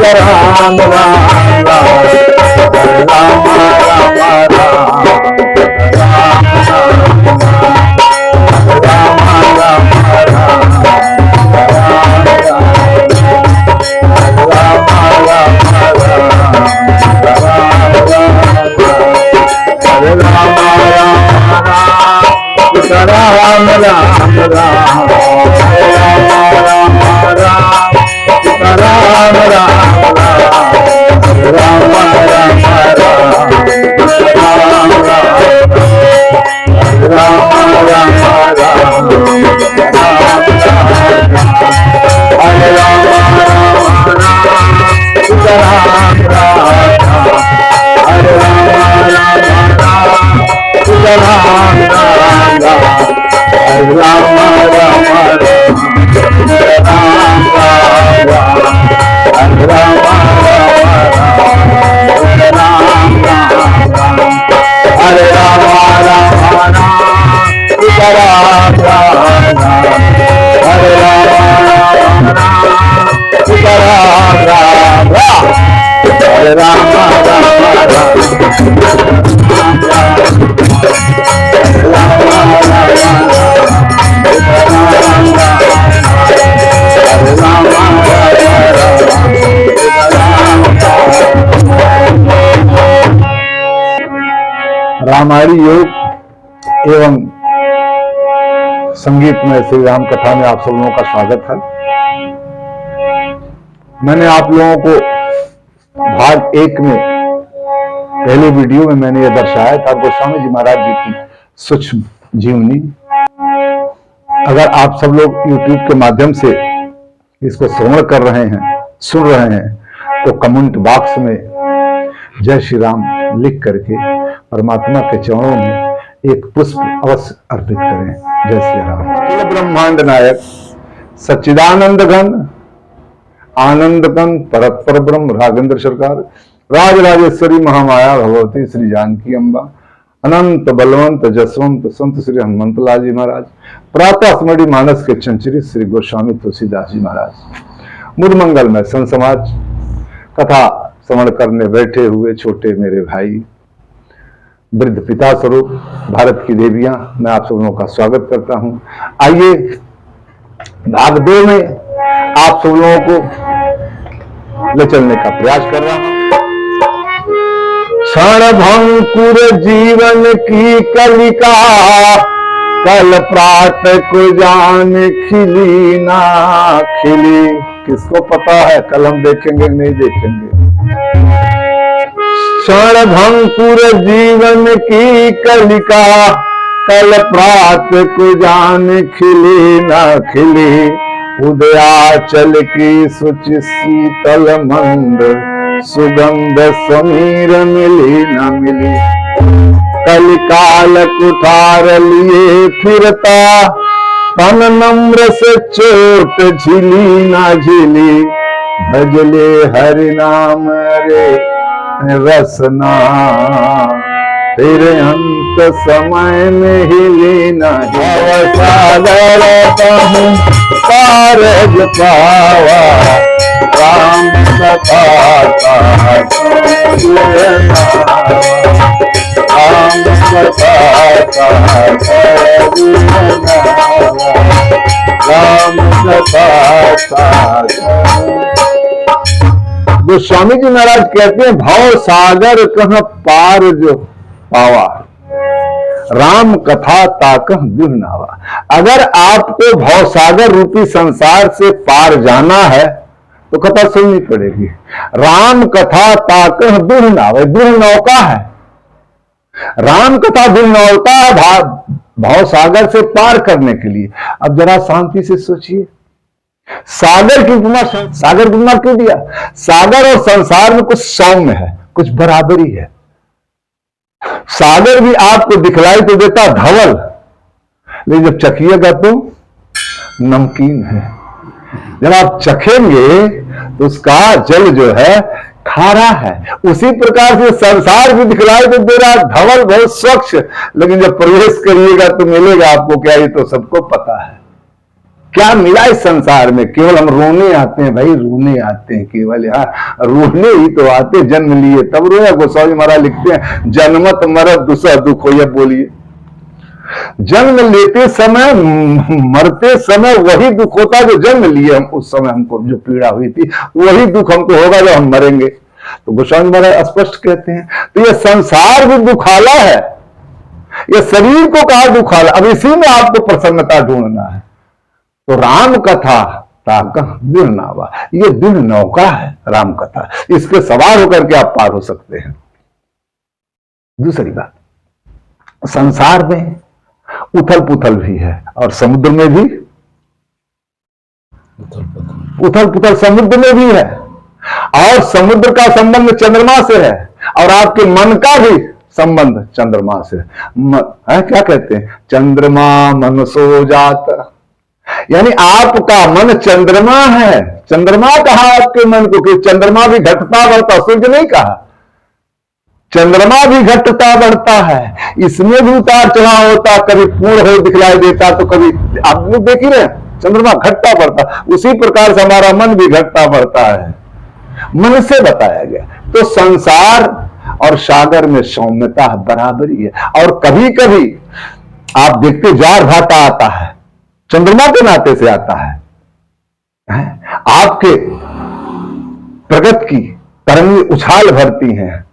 राम राम राम रामायणी योग एवं संगीत में श्री राम कथा में आप सब लोगों का स्वागत है। मैंने आप लोगों को भाग 1 में पहले वीडियो में मैंने यह दर्शाया था गोस्वामी जी महाराज जी की सूक्ष्म जीवनी। अगर आप सब लोग YouTube के माध्यम से इसको श्रवण कर रहे हैं, सुन रहे हैं, तो कमेंट बॉक्स में जय श्री राम लिख करके परमात्मा के चरणों में एक पुष्प अवश्य अर्पित करें। जय श्री राम। ब्रह्मांड नायक सच्चिदानंद घन आनंद घन परत्पर ब्रह्म राघेंद्र सरकार राज राजेश्वरी महामाया भगवती श्री जानकी अम्बा अनंत बलवंत जसवंत संत श्री हनुमंत लाल जी महाराज प्रातः स्मृति मानस के चंचरी श्री गोस्वामी तुलसीदास जी महाराज मुद मंगल में संत समाज कथा श्रवण करने बैठे हुए छोटे मेरे भाई वृद्ध पिता स्वरूप भारत की देवियां, मैं आप सब लोगों का स्वागत करता हूं। आइए भाग 2 में आप सब लोगों को ले चलने का प्रयास कर रहा हूं। क्षण भंकुर जीवन की कलिका कल प्रात को जान खिली ना खिली। किसको पता है कल हम देखेंगे नहीं देखेंगे। क्षण भंकुर जीवन की कलिका कल प्रात को जान खिली ना खिली। उदयाचल की सुचि शीतल मंद सुगंध समीर मिली न मिली। कलिकाल कुठार लिए फिरता तन नम्र से चोट झिली ना झिली। भजले हरि नाम रे रसना फिर अंत समय में हिली न सागर कारज पावा राम कथा राम कथा राम कथा। गोस्वामी जी महाराज कहते हैं भाव सागर कह पार जो पावा राम कथा ताकह दुहनावा। अगर आपको भाव सागर रूपी संसार से पार जाना है तो कथा सुननी पड़ेगी। राम कथा ताकह दुहनावा, दुह नौका है। राम कथा दुह नौका भाव सागर से पार करने के लिए। अब जरा शांति से सोचिए, सागर की उपमा क्यों दिया? सागर और संसार में कुछ सौम्य है, कुछ बराबरी है। सागर भी आपको दिखलाई तो देता धवल, लेकिन जब चखिएगा तो नमकीन है। जब आप चखेंगे तो उसका जल जो है खारा है। उसी प्रकार से संसार भी दिखलाई तो दे रहा धवल, बहुत स्वच्छ, लेकिन जब प्रवेश करिएगा तो मिलेगा आपको क्या? ये तो सबको पता है क्या मिला इस संसार में? केवल हम रोने आते हैं भाई, रोने आते हैं केवल, यहाँ रोने ही तो आते, जन्म लिए तब रोया। गोस्वामी महाराज लिखते हैं जन्मत मरत दूसरा दुख हो। या बोलिए, जन्म लेते समय मरते समय वही दुख होता है जो जन्म लिए हम, उस समय हमको जो पीड़ा हुई थी वही दुख हमको होगा जब हम मरेंगे। तो गोस्वामी महाराज स्पष्ट कहते हैं। तो ये संसार भी दुखाला है, ये शरीर को कहा दुखाला। अब इसी में आपको प्रसन्नता ढूंढना है। तो राम कथा दृढ़ नावा, ये दृढ़ नौका है राम कथा, इस पे सवार होकर के आप पार हो सकते हैं। दूसरी बात, संसार में उथल पुथल भी है और समुद्र में भी उथल पुथल समुद्र में भी है, और समुद्र का संबंध चंद्रमा से है और आपके मन का भी संबंध चंद्रमा से है। क्या कहते हैं? चंद्रमा मन सो जात, यानी आपका मन चंद्रमा है। चंद्रमा कहा आपके मन को कि चंद्रमा भी घटता बढ़ता, सूर्य नहीं कहा। चंद्रमा भी घटता बढ़ता है, इसमें भी उतार चढ़ाव होता, कभी पूर्ण हो दिखलाई देता तो कभी, आप लोग देख ही रहे, चंद्रमा घटता बढ़ता। उसी प्रकार से हमारा मन भी घटता बढ़ता है, मन से बताया गया। तो संसार और सागर में सौम्यता बराबरी है। और कभी कभी आप देखते ज्वार भाटा आता है, चंद्रमा के नाते से आता है। आपके प्रगति की तरंगें उछाल भरती हैं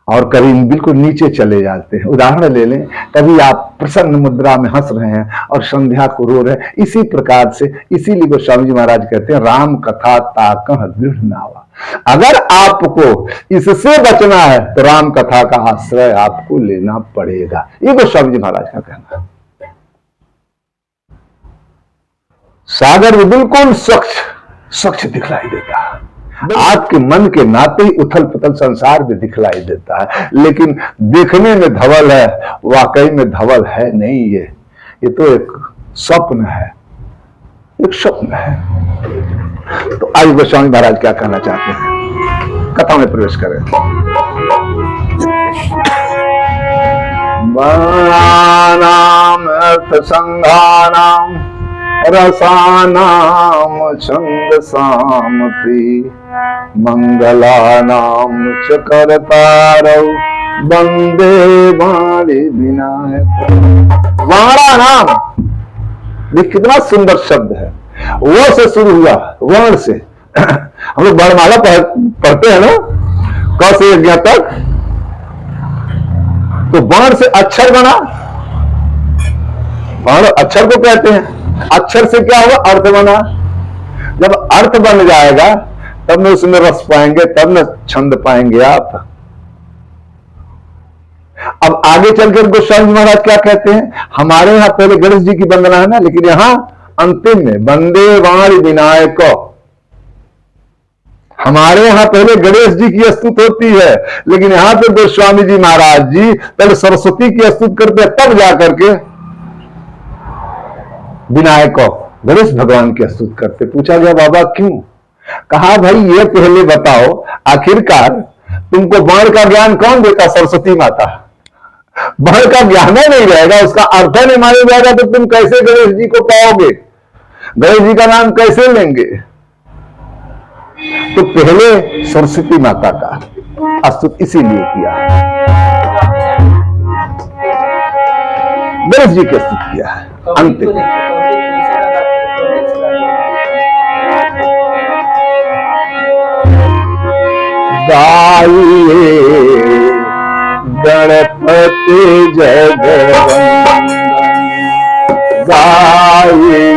और कभी बिल्कुल नीचे चले जाते हैं। उदाहरण ले लें, कभी आप प्रसन्न मुद्रा में हंस रहे हैं और संध्या को रो रहे हैं। इसी प्रकार से, इसीलिए गोस्वामी जी महाराज कहते हैं राम कथा ताकह दृढ़ नावा। अगर आपको इससे बचना है तो राम कथा का आश्रय आपको लेना पड़ेगा। ये गोस्वामी जी महाराज का कहना है। सागर में बिल्कुल स्वच्छ दिखलाई देता है, आपके मन के नाते ही उथल पुथल संसार में दिखलाई देता है, लेकिन देखने में धवल है, वाकई में धवल है नहीं। ये तो एक स्वप्न है, एक स्वप्न है। तो आज गोस्वामी महाराज क्या कहना चाहते हैं, कथा में प्रवेश करें। वर्णानाम अर्थ संघानाम रसानाम छंदसामपि मंगलानाम च करतारौ वंदे वाणी विनायक। वाणा नाम, ये कितना सुंदर शब्द है। वो से शुरू हुआ, वर्ण से। हम लोग वर्णमाला पढ़ते हैं ना, क से यज्ञ तक। तो वर्ण से अक्षर बना, वर्ण अक्षर को कहते हैं। अक्षर से क्या हुआ? अर्थ बना। जब अर्थ बन जाएगा तब में उसमें रस पाएंगे, तब में छंद पाएंगे आप। अब आगे चलकर गोस्वामी महाराज क्या कहते हैं? हमारे यहां पहले गणेश जी की वंदना है ना, लेकिन यहां अंतिम में वंदे वाणी विनायक। हमारे यहां पहले गणेश जी की स्तुत होती है, लेकिन यहां पे गोस्वामी जी महाराज जी पहले सरस्वती की स्तुत करते हैं, तब जाकर के विनायक गणेश भगवान की स्तुति करते। पूछा गया बाबा क्यों? कहा भाई ये पहले बताओ, आखिरकार तुमको वर्ण का ज्ञान कौन देता? सरस्वती माता। वर्ण का ज्ञान ही नहीं रहेगा, उसका अर्थ नहीं मालूम जाएगा तो तुम कैसे गणेश जी को पाओगे? गणेश जी का नाम कैसे लेंगे? तो पहले सरस्वती माता का स्तुति इसीलिए किया, गणेश जी की स्तुति किया है अंतिम। गाइए गणपति जगवंदन, गाइए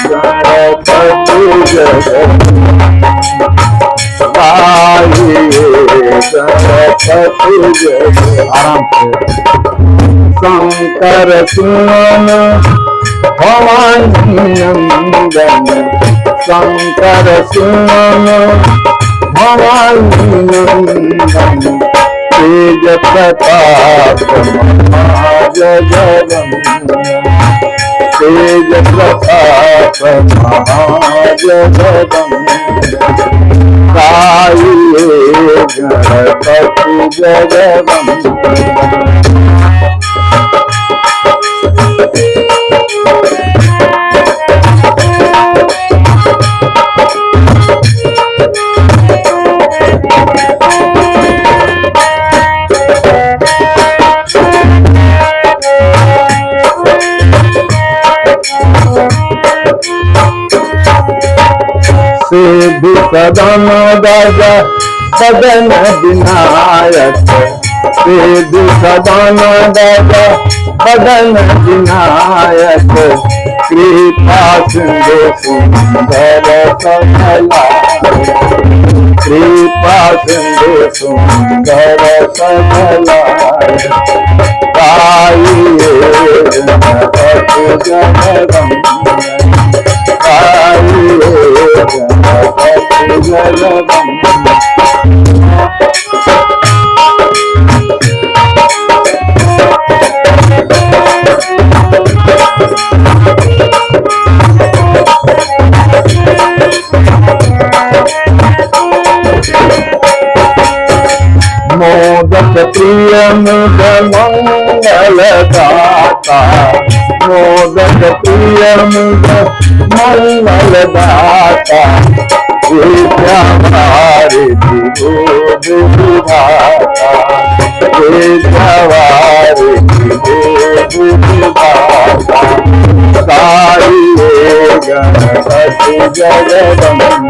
गणपति जगवंदन, गाइए गणपति जगवंदन। आराम से। शंकर सुमन भवानी नंदन, शंकर सुमन भवानी नंदन, तेज प्रताप महाजगवंदन, तेज प्रताप महाजगवंदन। गाइए गणपति जगवंदन। सिद्धि सदन गज बदन विनायक, सिद्धि सदन गज बदन विनायक, कृपा सिंधु सुंदर सकलायक, कृपा सिंधु सुंदर सकलायक, गाइए गणपति जगवंदन, गाइए गणपति जगवंदन। मोदक प्रिय मुद मंगल दाता, मोदक प्रिय मुद मंगल दाता, विद्या भारती बोध विधाता, विद्या भारती बोध विधाता, गाइए गणपति जगवंदन।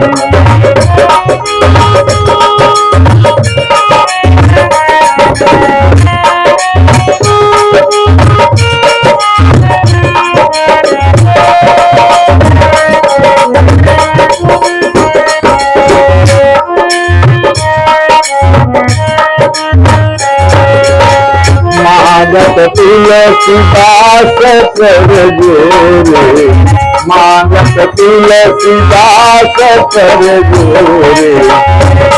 मागत तुलसीदास कर जोरे, मागत तुलसीदास कर जोरे,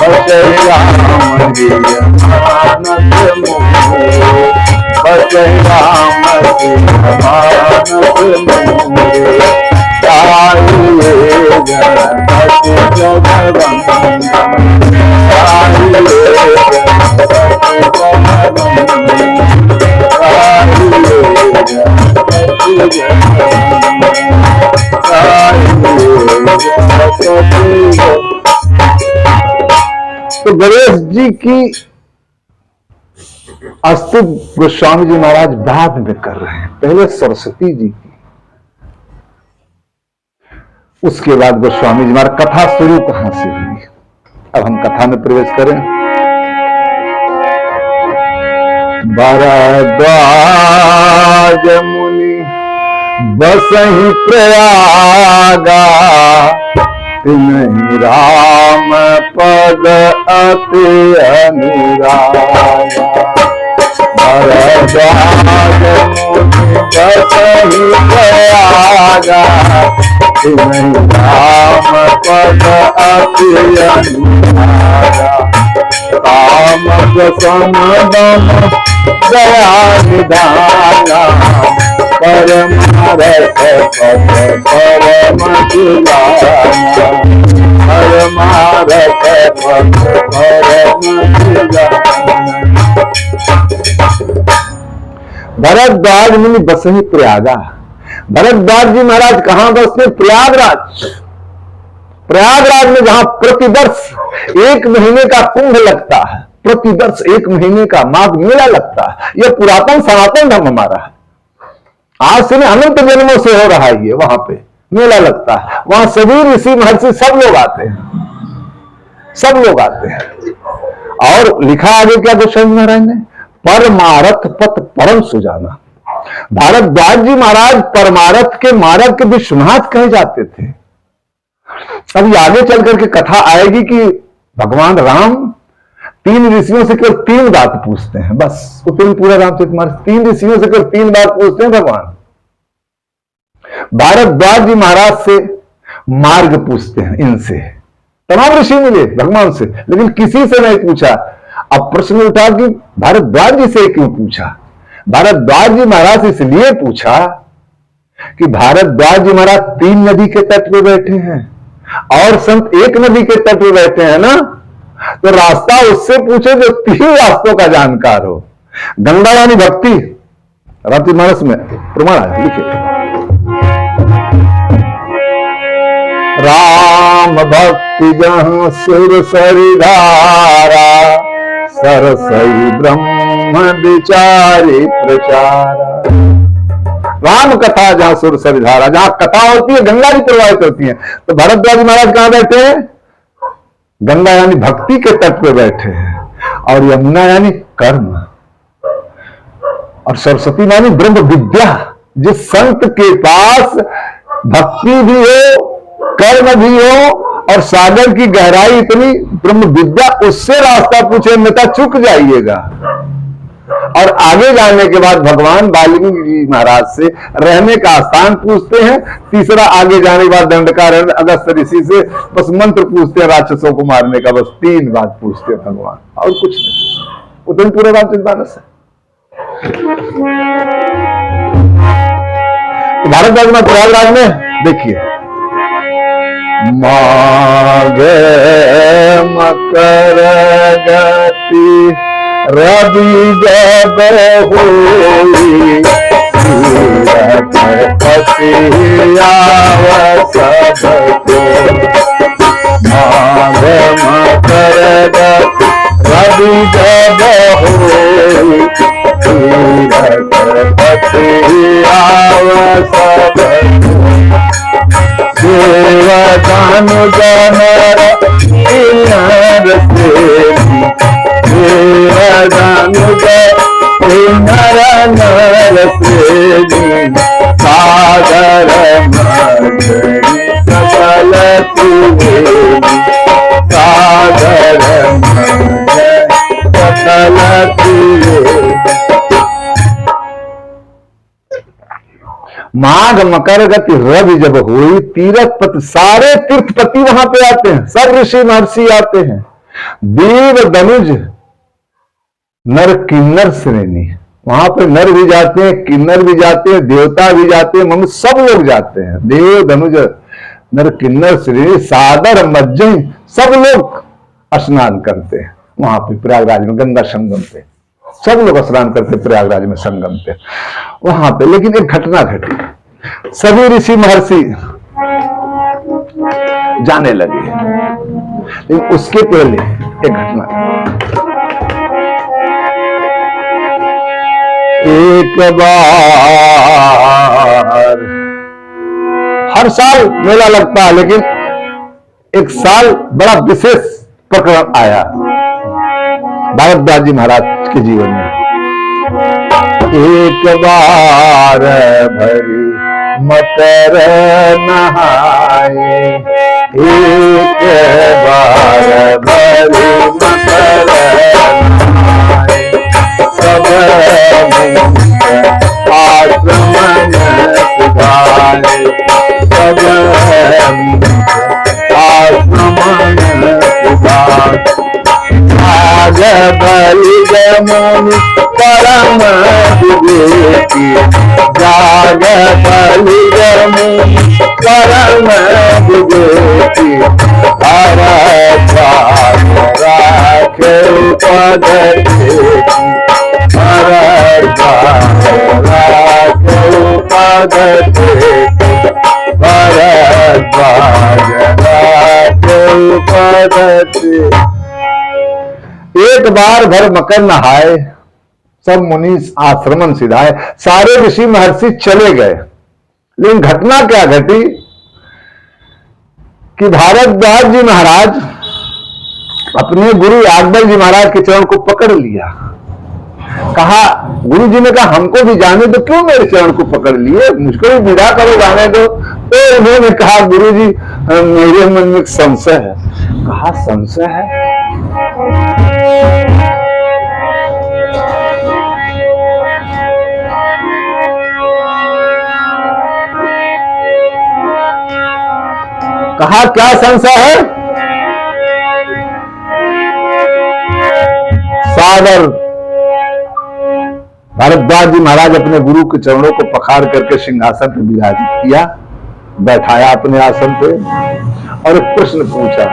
बचै राम जी मानस मोरे, बचै राम जी मानस मोरे, गाइए गणपति जगवंदन, गाइए गणपति जगवंदन, तो गणेश जी की स्तुति गोस्वामी जी महाराज बाद में कर रहे हैं, पहले सरस्वती जी की, उसके बाद गोस्वामी जी महाराज। कथा शुरू कहां से हुई, अब हम कथा में प्रवेश करें। भरद्वाज मुनि बसहि प्रयागा, तिन्हि राम पद अति अनुरागा, भरद्वाज मुनि बसहि प्रयागा, तिन्हि राम पद अति अनुरागा, राम प्रसन्न दम दया निधाना, परमारथ पद परम सुजाना, परमारथ पद परम सुजाना। भरद्वाज मुनि बसहि प्रयागा, भरद्वाज जी महाराज कहां बसते? प्रयागराज। प्रयागराज में जहां प्रतिवर्ष 1 महीने का कुंभ लगता है, प्रतिवर्ष 1 महीने का माघ मेला लगता है। यह पुरातन सनातन धर्म हमारा है, आज से अनंत जन्मों से हो रहा है। ये वहां पे मेला लगता है, वहां सभी ऋषि महर्षि सब लोग आते हैं, सब लोग आते हैं। और लिखा आगे क्या गोस्वामी महाराज ने? परमारथ पथ परम सुजाना। भारद्वाज जी महाराज परमारथ के मार्ग के विश्वनाथ कहे जाते थे। अभी आगे चल करके कथा आएगी कि भगवान राम 3 ऋषियों से केवल 3 बात पूछते हैं, बस उतनी पूरा रामचरितमानस 3 ऋषियों से केवल 3 बात पूछते हैं भगवान। भारद्वाज जी महाराज से मार्ग पूछते हैं, इनसे तमाम ऋषि मिले भगवान से, लेकिन किसी से नहीं पूछा। अब प्रश्न उठा कि भारद्वाज जी से क्यों पूछा? भारद्वाज जी महाराज इसलिए पूछा कि भारद्वाज जी महाराज 3 नदी के तट पे बैठे हैं और संत 1 नदी के तट पे बैठे हैं ना, तो रास्ता उससे पूछो जो 3 रास्तों का जानकार हो। गंगा यानी भक्ति, रामचरितमानस में प्रमाण है, लिखे राम भक्ति जहां सुर सरिधारा, सरसई ब्रह्म विचारी प्रचारा। राम कथा जहां सुर सरिधारा, जहां कथा होती है गंगा जी प्रवाहित होती है। तो भरद्वाज महाराज कहां बैठे हैं? गंगा यानी भक्ति के तट पे बैठे हैं, और यमुना यानी कर्म, और सरस्वती यानी ब्रह्म विद्या। जिस संत के पास भक्ति भी हो, कर्म भी हो, और सागर की गहराई इतनी ब्रह्म विद्या, उससे रास्ता पूछे अन्यथा चुक जाइएगा। और आगे जाने के बाद भगवान वाल्मीकि जी महाराज से रहने का स्थान पूछते हैं। तीसरा, आगे जाने के बाद दंडकारण्य अगस्त ऋषि से बस मंत्र पूछते हैं राक्षसों को मारने का। बस 3 बात पूछते हैं भगवान, और कुछ नहीं। उतनी पूरे रामचरितमानस है। भारतवर्ष में प्रयागराज में देखिए, माघ मकर गति रवि जब होई, पति आव सबको। माघ मकर गति रवि जब होई, पति आव सबको। देव दानु जनर किन्नर सेवी, देव दानु किन्नर नर सेवी। सागर मगरी सकल त्रिवेणी, सागर मगरी सकल त्रिवेणी। माघ मकर गति रवि जब हुई, तीर्थपति सारे तीर्थपति वहां पे आते हैं, सब ऋषि महर्षि आते हैं। देव दनुज नर किन्नर श्रेणी, वहां पे नर भी जाते हैं, किन्नर भी जाते हैं, देवता भी जाते हैं, मनुष्य सब लोग जाते हैं। देव दनुज नर किन्नर श्रेणी, सादर मज्जन, सब लोग स्नान करते हैं वहां पे प्रयागराज में गंगा संगम पे। सब लोग स्नान करते प्रयागराज में संगम पे वहां पे। लेकिन एक घटना घटी, सभी ऋषि महर्षि जाने लगे, लेकिन उसके पहले एक घटना। एक बार, हर साल मेला लगता है, लेकिन एक साल बड़ा विशेष प्रकरण आया भारद्वाज जी महाराज के जीवन में। एक बार भरी मकर नहाए, एक बार भरी मकर नहाए। सब आश्रमन सुधारे, सब आश्रमन सुधारे। जाग बलि जमुनि परम विवेकी, जाग बलि जमुनि परम विवेकी। भरद्वाज राखे पद टेकी, भरद्वाज राखे पद टेकी, भरद्वाज राखे पद टेकी। एक बार भर मकर नहाए, सब मुनि आश्रमण सिधाए, सारे ऋषि महर्षि चले गए। लेकिन घटना क्या घटी कि भारद्वाज जी महाराज अपने गुरु यादव जी महाराज के चरण को पकड़ लिया। कहा, गुरु जी ने कहा हमको भी जाने दो, क्यों मेरे चरण को पकड़ लिए, मुझको भी विदा करो, जाने दो। तो उन्होंने कहा, गुरु जी मेरे मन में एक संशय है। कहा, संशय है? कहा, क्या संशय है? सागर भारद्वाज जी महाराज अपने गुरु के चरणों को पखार करके सिंहासन पर विराजित किया, बैठाया अपने आसन पे, और एक प्रश्न पूछा,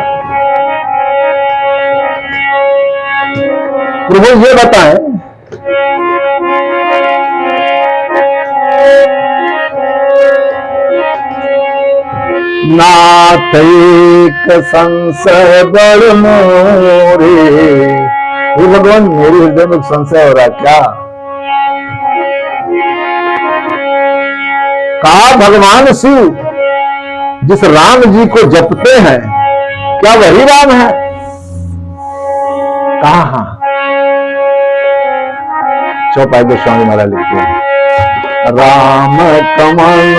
प्रभु ये बताएं, नाथ एक संशय बड़ मोरे। हे भगवान, मेरे हृदय में संशय हो रहा क्या? कहा भगवान शिव जिस राम जी को जपते हैं क्या वही राम है? कहा हाँ। चौपाई गोस्वामी महाराज लिखते हैं राम कमल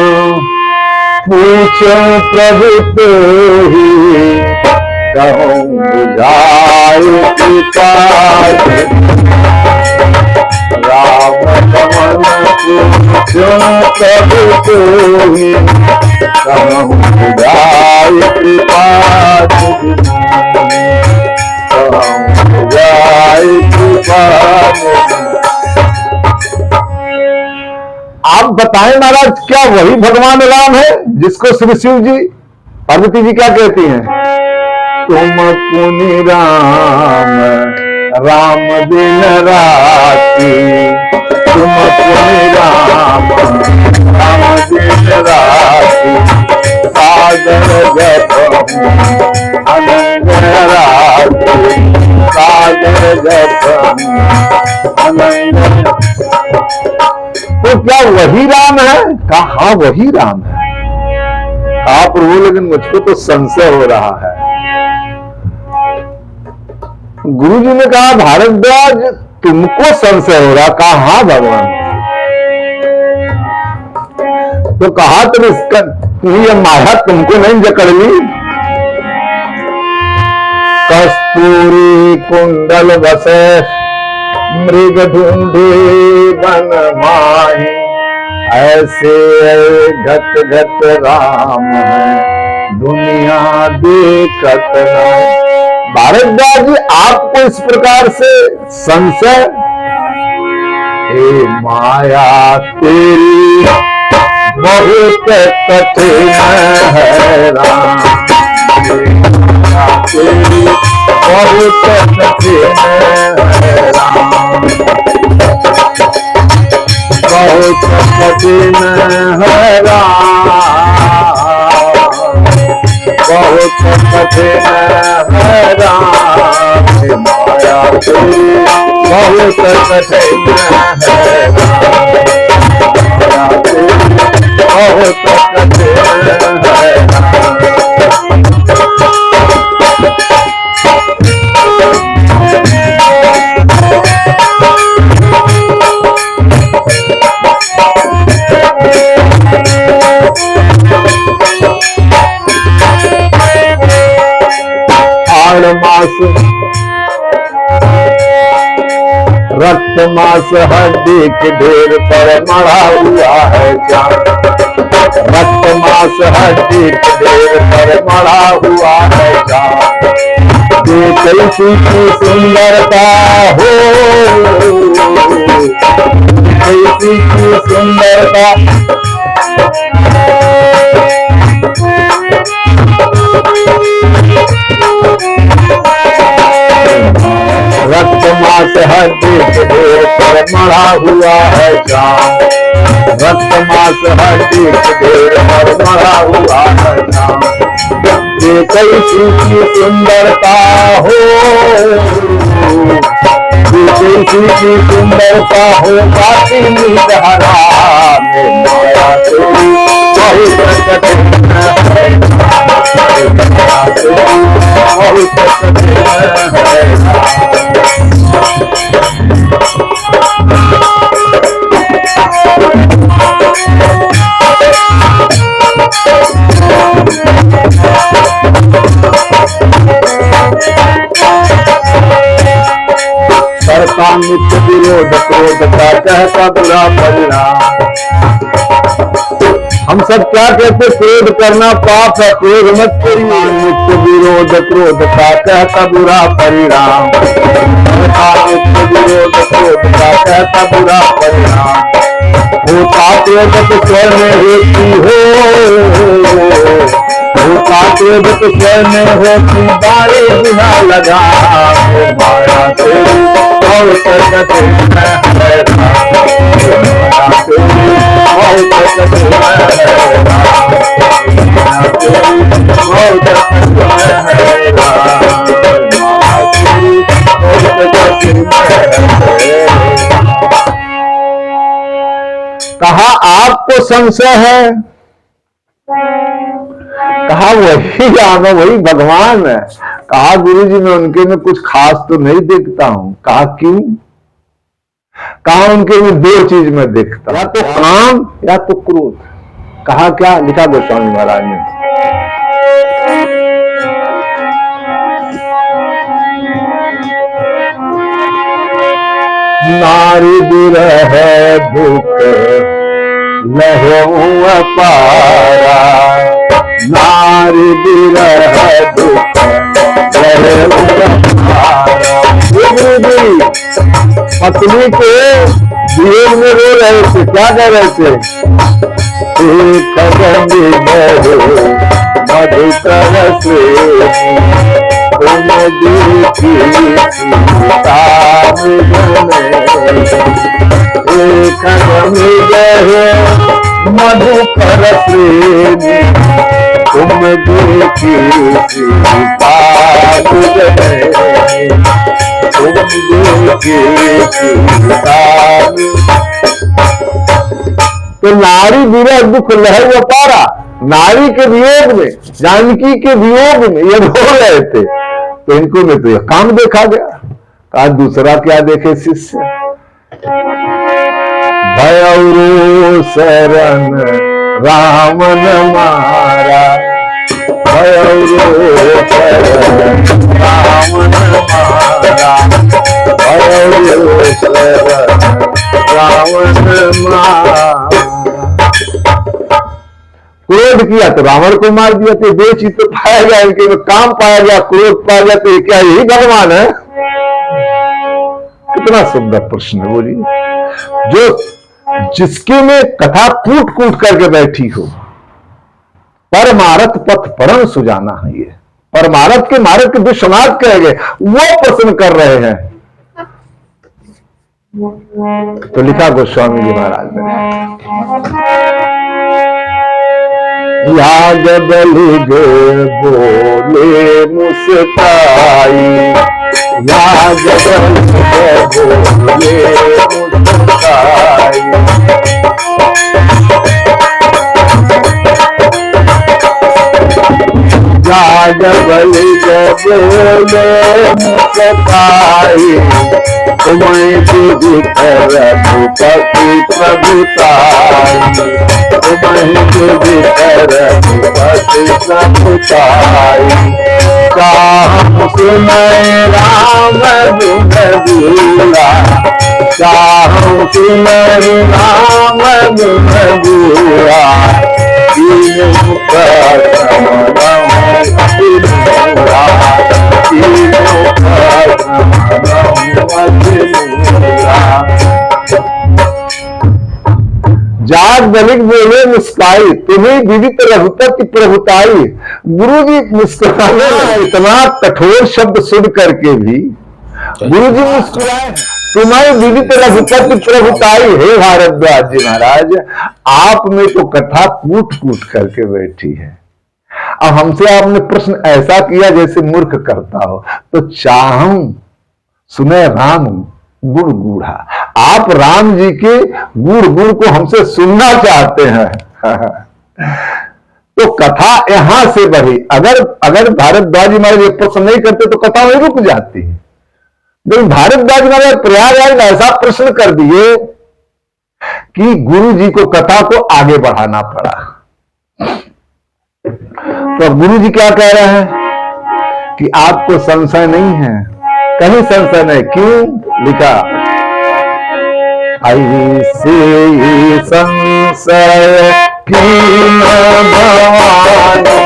पूछो प्रभु तो ही कहूं बुझाए पिता। राम कमल पूछो प्रभु तो ही कहूं बुझाए पिता। कहूं बुझाए पिता। आप बताएं महाराज क्या वही भगवान राम है जिसको श्री शिव जी पार्वती जी क्या कहती हैं? तुम पुनि राम राम दिन राति। तुम पुनि राम राम दिन राति। सागर जप अनंग राति। सागर जप अनंग। तो क्या वही राम है? कहा हाँ वही राम है। कहा प्रभु लेकिन मुझको तो संशय हो रहा है। गुरु जी ने कहा भारद्वाज तुमको संशय हो रहा? कहा हाँ भगवान। तो कहा तुम इसका ये माया तुमको नहीं जकड़ ली? कस्तूरी कुंडल बसे मृग ढूंढे बन माही। ऐसे घट घट राम है दुनिया देखत नहीं। भारद्वाज जी आपको इस प्रकार से संशय? हे माया तेरी बहुत कठिन है राम। तेरी बहुत कठिन है राम। बहुत कठिन है राम। बहुत कठिन है राम। माया तेरी बहुत कठिन है राम। माया तेरी बहुत कठिन है राम। मास रक्त मास हड्डी के ढेर पर मढ़ा हुआ है जान। रक्त मास हड्डी के ढेर पर मढ़ा हुआ है जान। कैसी की सुंदरता हो। कैसी की सुंदरता। रक्त मास हड्डी के ढेर पर मढ़ा हुआ है जान। रक्त मास हड्डी के ढेर पर मढ़ा हुआ है जान। ये कैसी की सुंदरता हो। ये कैसी की सुंदरता हो। बाकी निधरा में माया तेरी बहुत कठिन है। माया तेरी बहुत कठिन है। करता नित्य विरोध क्रोध का कहता बुरा परिणाम। हम सब क्या कहते? क्रोध करना पाप है, क्रोध मत करिए। नित्य विरोध क्रोध का कहता बुरा परिणाम। नित्य विरोध क्रोध का कहता बुरा परिणाम। होता क्रोध तो स्वर में होती हो। होता क्रोध तो स्वर में होती बारे बिना लगा। माया तेरी बहुत कठिन है राम। माया तेरी बहुत कठिन है राम। माया तेरी बहुत कठिन है राम। माया तेरी बहुत कठिन है। कहा आपको संशय है? कहा वही राम है, वही भगवान है। कहा गुरुजी मैं उनके में कुछ खास तो नहीं देखता हूं। कहा क्यों? कहा उनके में दो चीज में देखता, या तो काम या तो क्रोध। कहा क्या? लिखा गोस्वामी महाराज ने, नारी बिरह दुख लहू अपारा, नारी बिरह दुख लहू अपारा। पत्नी के वियोग में रो रहे थे, क्या कह रहे थे? मधुकर मधुकर प्रेमी तुम देखी तो नारी विरह दुख लहर अपारा, नारी के वियोग में, जानकी के वियोग में ये रो रहे थे। तो इनको में तो यह काम देखा गया। कहा दूसरा क्या देखे शिष्य? भयरो शरण रामन मारा, भयरो शरण रामन मारा, भयरो शरण रावण मारा। क्रोध किया तो रावण को मार दिया। तो दो चीज तो पाया गया, इनके में काम पाया गया, क्रोध पाया गया। तो क्या यही भगवान है? कितना सुंदर प्रश्न है बोलिए। जो जिसके में कथा कूट कूट करके बैठी हो, परमारथ पथ परम सुजाना है। ये परमारथ के मार्ग के विश्वनाथ कह गए, वो प्रश्न कर रहे हैं। तो लिखा गोस्वामी जी महाराज ने, याग बलि गे बोले मुस्काई, याग बलि गे बोले मुस्काई। याग बलि गे बोले मुस्काई, तुम्हें विधि कर रघुपति प्रभुताई, तुम्हें विधि कर रघुपति प्रभुताई। चाहूं सुनय राम गुण गूढ़ा, चाहूं सुनय राम गुण गूढ़ा। तीनों कर जाग बलिक बोले मुस्काई, तुम्हें विदित रघुपति प्रभुताई। गुरु जी मुस्कुराने, इतना कठोर शब्द सुन करके भी गुरु जी मुस्कुराए। तुम्हें विदित रघुपति प्रभुताई। हे भारद्वाज जी महाराज, आप में तो कथा कूट कूट करके बैठी है। अब हमसे आपने प्रश्न ऐसा किया जैसे मूर्ख करता हो। तो चाहूं सुने राम गुण गूढ़ा, आप राम जी के गुण गुण को हमसे सुनना चाहते हैं। तो कथा यहां से बढ़ी। अगर भारद्वाज जी महाराज ये प्रश्न नहीं करते तो कथा वहीं रुक जाती है। लेकिन भारद्वाज जी महाराज प्रयागराज में ऐसा प्रश्न कर दिए कि गुरु जी को कथा को आगे बढ़ाना पड़ा। तो गुरु जी क्या कह रहे हैं कि आपको संशय नहीं है? कहीं संशय नहीं। क्यों? लिखा, ऐसे संशय की भवानी,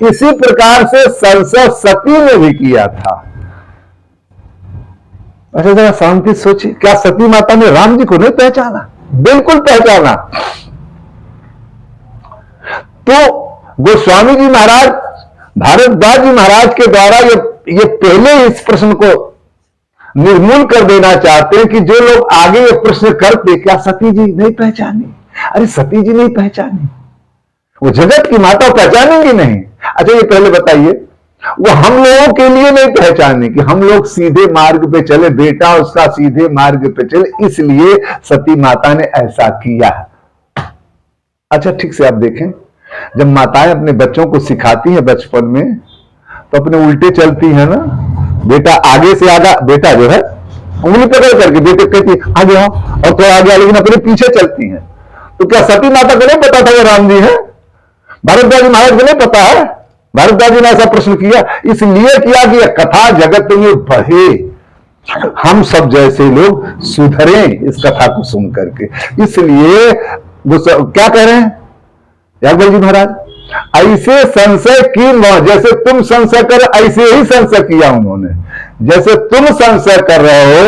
इसी प्रकार से संशय सती ने भी किया था। अच्छा जरा शांति सोचिए, क्या सती माता ने राम जी को नहीं पहचाना? बिल्कुल पहचाना। तो गोस्वामी जी महाराज भारद्वाज जी महाराज के द्वारा ये पहले इस प्रश्न को निर्मूल कर देना चाहते हैं कि जो लोग आगे ये प्रश्न करते, क्या सती जी नहीं पहचानी? अरे सती जी नहीं पहचानी, वो जगत की माता पहचानेंगी नहीं। अच्छा ये पहले बताइए, वो हम लोगों के लिए नहीं पहचाने कि हम लोग सीधे मार्ग पे चले, बेटा उसका सीधे मार्ग पे चले, इसलिए सती माता ने ऐसा किया। अच्छा ठीक से आप देखें, जब माताएं अपने बच्चों को सिखाती हैं बचपन में तो अपने उल्टे चलती है ना, बेटा आगे से आगा, बेटा जो है उंगली पकड़ करके बेटे कहती आगे आओ और थोड़ा आगे, लेकिन अपने पीछे चलती हैं। तो क्या सती माता को नहीं पता था वो राम जी है? भारद्वाज जी महाराज को नहीं पता है? भारद्वाज जी ने ऐसा प्रश्न किया, इसलिए किया कि कथा जगत में बढ़े, हम सब जैसे लोग सुधरे इस कथा को सुन करके। इसलिए वो क्या कह रहे हैं यादव जी महाराज, ऐसे संशय की, जैसे तुम संशय कर ऐसे ही संशय किया उन्होंने, जैसे तुम संशय कर रहे हो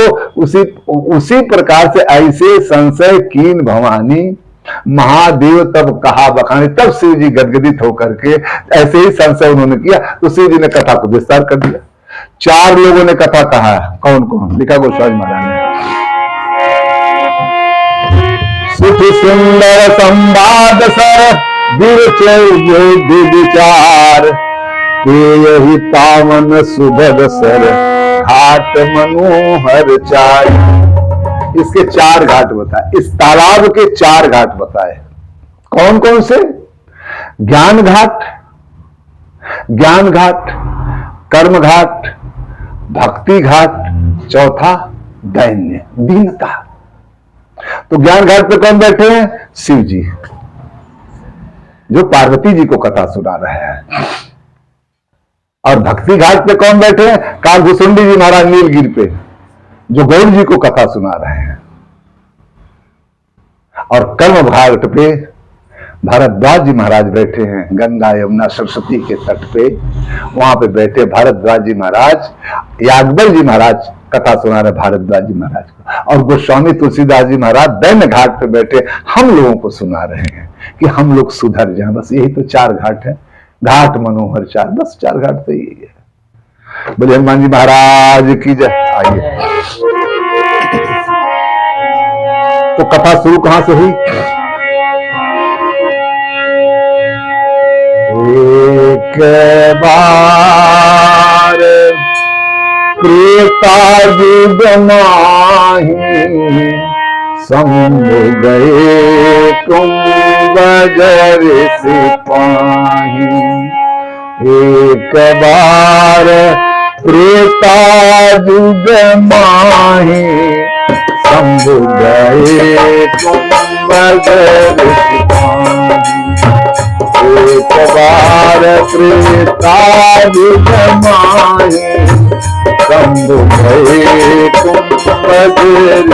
उसी प्रकार से ऐसे संशय कीन भवानी महादेव तब कहा बखानी। तब शिव जी गदगदित होकर के ऐसे ही संशय उन्होंने किया तो शिव जी ने कथा को विस्तार कर दिया। 4 लोगों ने कथा कहा, कौन कौन? लिखा गोस्वामी महाराज ने, सुख सुंदर संवाद सर विचार यही पावन सुभद सर घाट मनोहर चार। इसके 4 घाट बताए, इस तालाब के 4 घाट बताए। कौन कौन से? ज्ञान घाट, कर्म घाट, भक्ति घाट, चौथा दैन्य दीनता। तो ज्ञान घाट पे कौन बैठे हैं? शिव जी, जो पार्वती जी को कथा सुना रहे हैं। और भक्ति घाट पे कौन बैठे हैं? कालभूषुंडी जी महाराज नीलगिरी पे, जो गौड़ जी को कथा सुना रहे हैं। और कर्म घाट पे भारद्वाज जी महाराज बैठे हैं, गंगा यमुना सरस्वती के तट पे, वहां पे बैठे भारद्वाज जी महाराज, यादव जी महाराज कथा सुना रहे भारद्वाज जी महाराज को, और गोस्वामी तुलसीदास जी महाराज दैन्य घाट पे बैठे हम लोगों को सुना रहे हैं कि हम लोग सुधर जाएं। बस यही तो 4 घाट है, घाट मनोहर 4, बस 4 घाट तो यही है। बोले हनुमान जी महाराज की जय। आइए, तो कथा शुरू कहां से हुई? एक बार त्रेता युग माही संभ गए कुंभजर सिपाही। एक बार त्रेता युग माही संभ गए कुंभजर सिपाही। एक बार त्रेता युग माही संभ गए कुंभजर।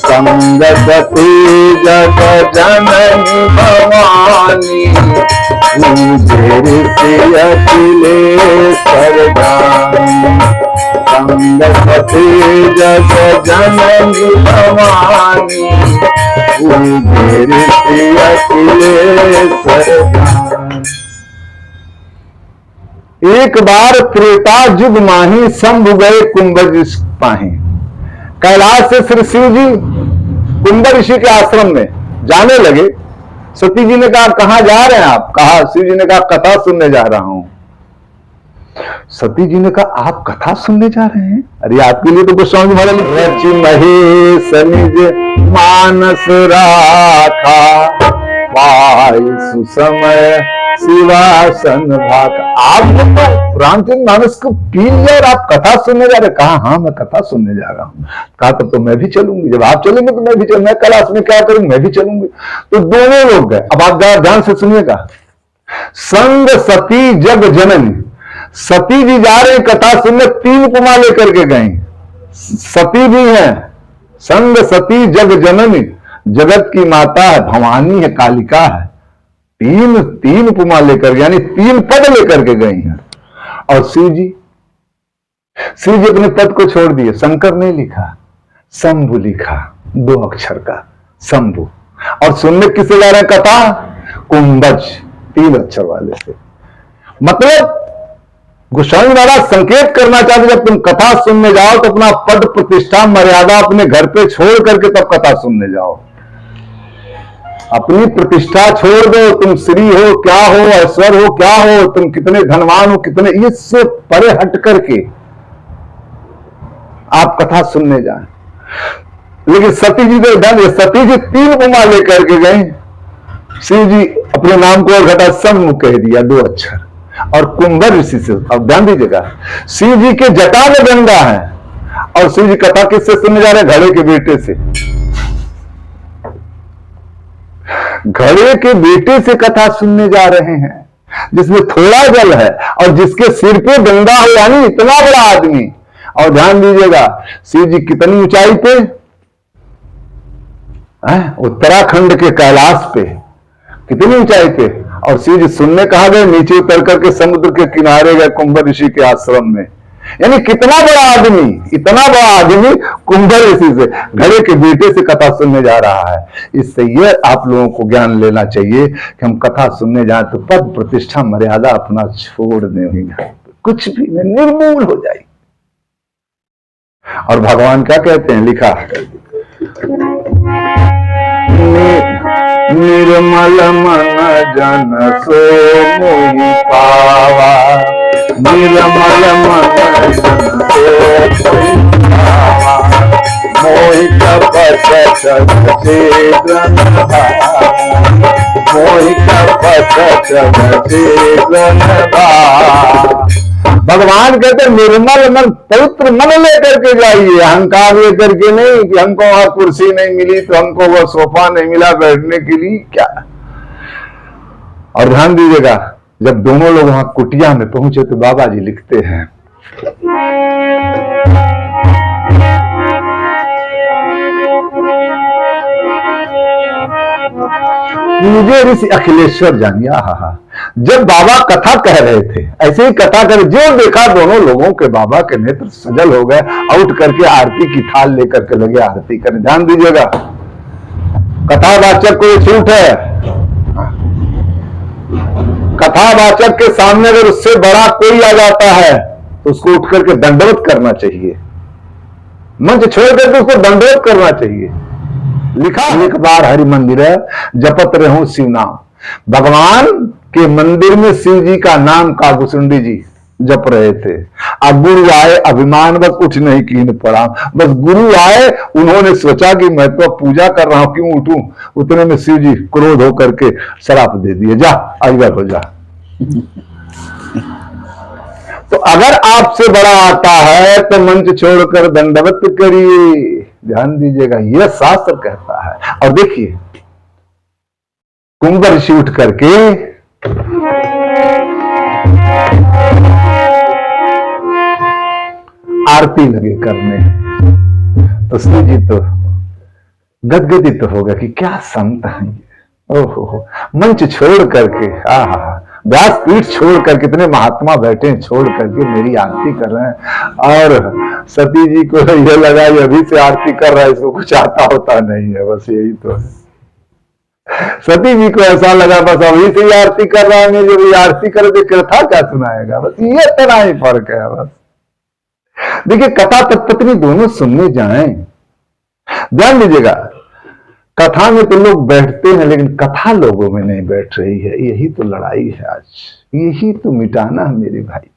संगति जग जननी भवानी पूजे अखिलेश्वर जानी। संगति जग जननी भवानी पूजे अखिलेश्वर जानी। एक बार त्रेता युग माही संभ गए कुंभज पाही। कैलाश से श्री शिव जी कुंभ ऋषि के आश्रम में जाने लगे। सती जी ने कहा कहां जा रहे हैं आप? कहा, शिव जी ने कहा कथा सुनने जा रहा हूं। सती जी ने कहा आप कथा सुनने जा रहे हैं? अरे आपके लिए तो गोस्वामी महाराज रचि महेश निज मानस राखा पाई सुसमय शिवासन भाग। आप तो रामचंद्र मानस को पी लिया और आप कथा सुनने जा रहे? कहा हाँ मैं कथा सुनने जा रहा हूं। कहा तब तो मैं भी चलूंगी, जब आप चलेंगे तो मैं भी चलूंगा, कैलाश में क्या करूंगी, मैं भी चलूंगी। तो दोनों लोग गए। अब आप ध्यान से सुनिएगा। संग सती जग जननी, सती जी जा रहे कथा सुनने, 3 उपमा लेकर के गई। सती भी है, संग सती जग जननी, जगत की माता है, भवानी है, कालिका है। 3 उपमा लेकर, यानी 3 पद लेकर के गई हैं। और शिव जी अपने पद को छोड़ दिए। शंकर ने लिखा, शंभु लिखा, 2 अक्षर का शंभु। और सुनने किसे जा रहे हैं कथा? कुंभज, 3 अक्षर वाले से। मतलब गोस्वामी महाराज संकेत करना चाहते, जब तुम कथा सुनने जाओ तो अपना पद प्रतिष्ठा मर्यादा अपने घर पे छोड़ करके तब कथा सुनने जाओ। अपनी प्रतिष्ठा छोड़ दो, तुम श्री हो क्या हो, ऐश्वर्य हो क्या हो, तुम कितने धनवान हो कितने, इससे परे हट करके आप कथा सुनने जाएं। लेकिन सती जी ने धन, सती जी 3 उमा लेकर के गए, शिव जी अपने नाम को और घटा सम्मुख कह दिया 2 अक्षर, और कुंभर ऋषि से। अब ध्यान दीजिएगा, शिव जी के जटा में गंगा है और शिव जी कथा किससे सुनने जा रहे हैं? घड़े के बेटे से। घड़े के बेटे से कथा सुनने जा रहे हैं, जिसमें थोड़ा जल है और जिसके सिर पे गंगा हो, यानी इतना बड़ा आदमी। और ध्यान दीजिएगा, शिव जी कितनी ऊंचाई पे? उत्तराखंड के कैलाश पे, कितनी ऊंचाई पे। और शिव जी सुनने कहां गए? नीचे उतर करके समुद्र के किनारे गए, कुंभर ऋषि के आश्रम में। यानी कितना बड़ा आदमी, इतना बड़ा आदमी कुंभर ऋषि से, घड़े के बेटे से कथा सुनने जा रहा है। इससे ये आप लोगों को ज्ञान लेना चाहिए कि हम कथा सुनने जाए तो पद प्रतिष्ठा मर्यादा अपना छोड़ दें, कुछ भी निर्मूल हो जाए। और भगवान क्या कहते हैं? लिखा, निर्मल मन जन सो मोहि पावा, निर्मल मन जन सो मोहि कपट चेतन भावा, मोहि कपट चेतन भावा। भगवान कहते निर्मल मन, पवित्र मन लेकर के जाइए, अहंकार लेकर के नहीं कि हमको वहां कुर्सी नहीं मिली तो हमको वो सोफा नहीं मिला बैठने के लिए क्या। और ध्यान दीजिएगा, जब दोनों लोग वहां कुटिया में पहुंचे तो बाबा जी लिखते हैं, मुझे ऋषि अखिलेश्वर जानिया, हा जब बाबा कथा कह रहे थे, ऐसे ही कथा कर जो देखा दोनों लोगों के बाबा के नेत्र सजल हो गए, उठ करके आरती की थाल लेकर के लगे आरती करने। ध्यान दीजिएगा, कथावाचक को छूट है, कथावाचक के सामने अगर उससे बड़ा कोई आ जाता है तो उसको उठ करके दंडवत करना चाहिए, मंच छोड़ करके उसको दंडवत करना चाहिए। लिखा, एक बार हरि मंदिर है जपत रहूं शिव नाम। भगवान के मंदिर में शिव जी का नाम कागभूषुंडी जी जप रहे थे। अब गुरु आए, अभिमान बस उठ नहीं कीन पड़ा, बस गुरु आए, उन्होंने सोचा कि मैं तो पूजा कर रहा हूं क्यों उठूं, उतने में शिव जी क्रोध होकर के शराप दे दिए, जा अजगर हो जा। तो अगर आपसे बड़ा आता है तो मंच छोड़कर दंडवत करिए। ध्यान दीजिएगा, यह शास्त्र कहता है। और देखिए, कुंभ ऋषि उठ करके आरती लगे करने, तो शिव जी तो गदगदित हो गया कि क्या संत है। ओहो, मंच छोड़ करके, आहा, व्यास पीठ छोड़ कर, कितने महात्मा बैठे छोड़ करके मेरी आरती कर रहे हैं। और सती जी को यह लगा ये अभी से आरती कर रहा है, इसको कुछ आता होता नहीं है, बस यही तो है। सती जी को ऐसा लगा बस अभी से ही आरती कर रहा है, जब ये आरती कर दे कथा क्या सुनाएगा, बस ये इतना ही फर्क है। बस देखिए, कथा पत्नी दोनों सुनने जाएं। ध्यान दीजिएगा, कथा में तो लोग बैठते हैं लेकिन कथा लोगों में नहीं बैठ रही है। यही तो लड़ाई है आज, यही तो मिटाना है मेरे भाई।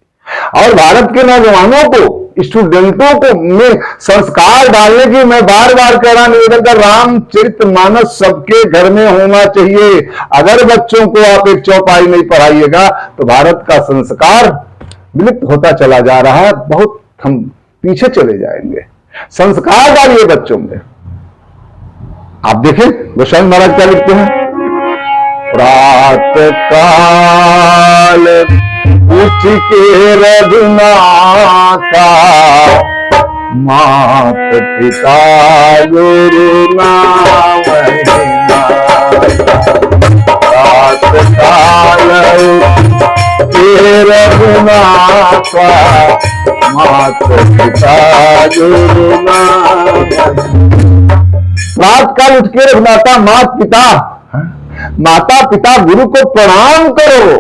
और भारत के नौजवानों को, स्टूडेंटों को में संस्कार डालने की मैं बार बार कह रहा निवेदन कर, रामचरितमानस सबके घर में होना चाहिए। अगर बच्चों को आप एक चौपाई नहीं पढ़ाइएगा तो भारत का संस्कार विलुप्त होता चला जा रहा है, बहुत हम पीछे चले जाएंगे। संस्कार डालिए बच्चों में। आप देखें गोस्वामी महाराज क्या लिखते हैं, प्रातः काल उठ के रघुनाथा, मात पिता गुरु नाम, प्रातः काल के रघुनाथा, मात पिता गुरु नाम। रात काल उठ के रघुनाथा, माता पिता गुरु को प्रणाम करो।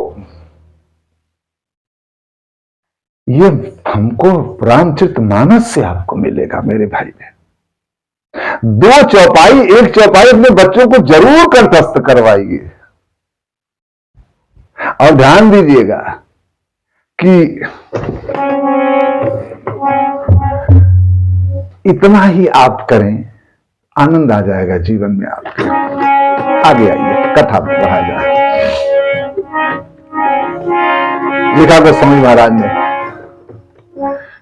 ये हमको रामचरितमानस से आपको मिलेगा मेरे भाई बहन। 2 चौपाई 1 चौपाई अपने बच्चों को जरूर कंठस्थ करवाइए। और ध्यान दीजिएगा कि इतना ही आप करें, आनंद आ जाएगा जीवन में आपके। आगे आइए, कथा बढ़ा जाए। लिखा गोस्वामी महाराज ने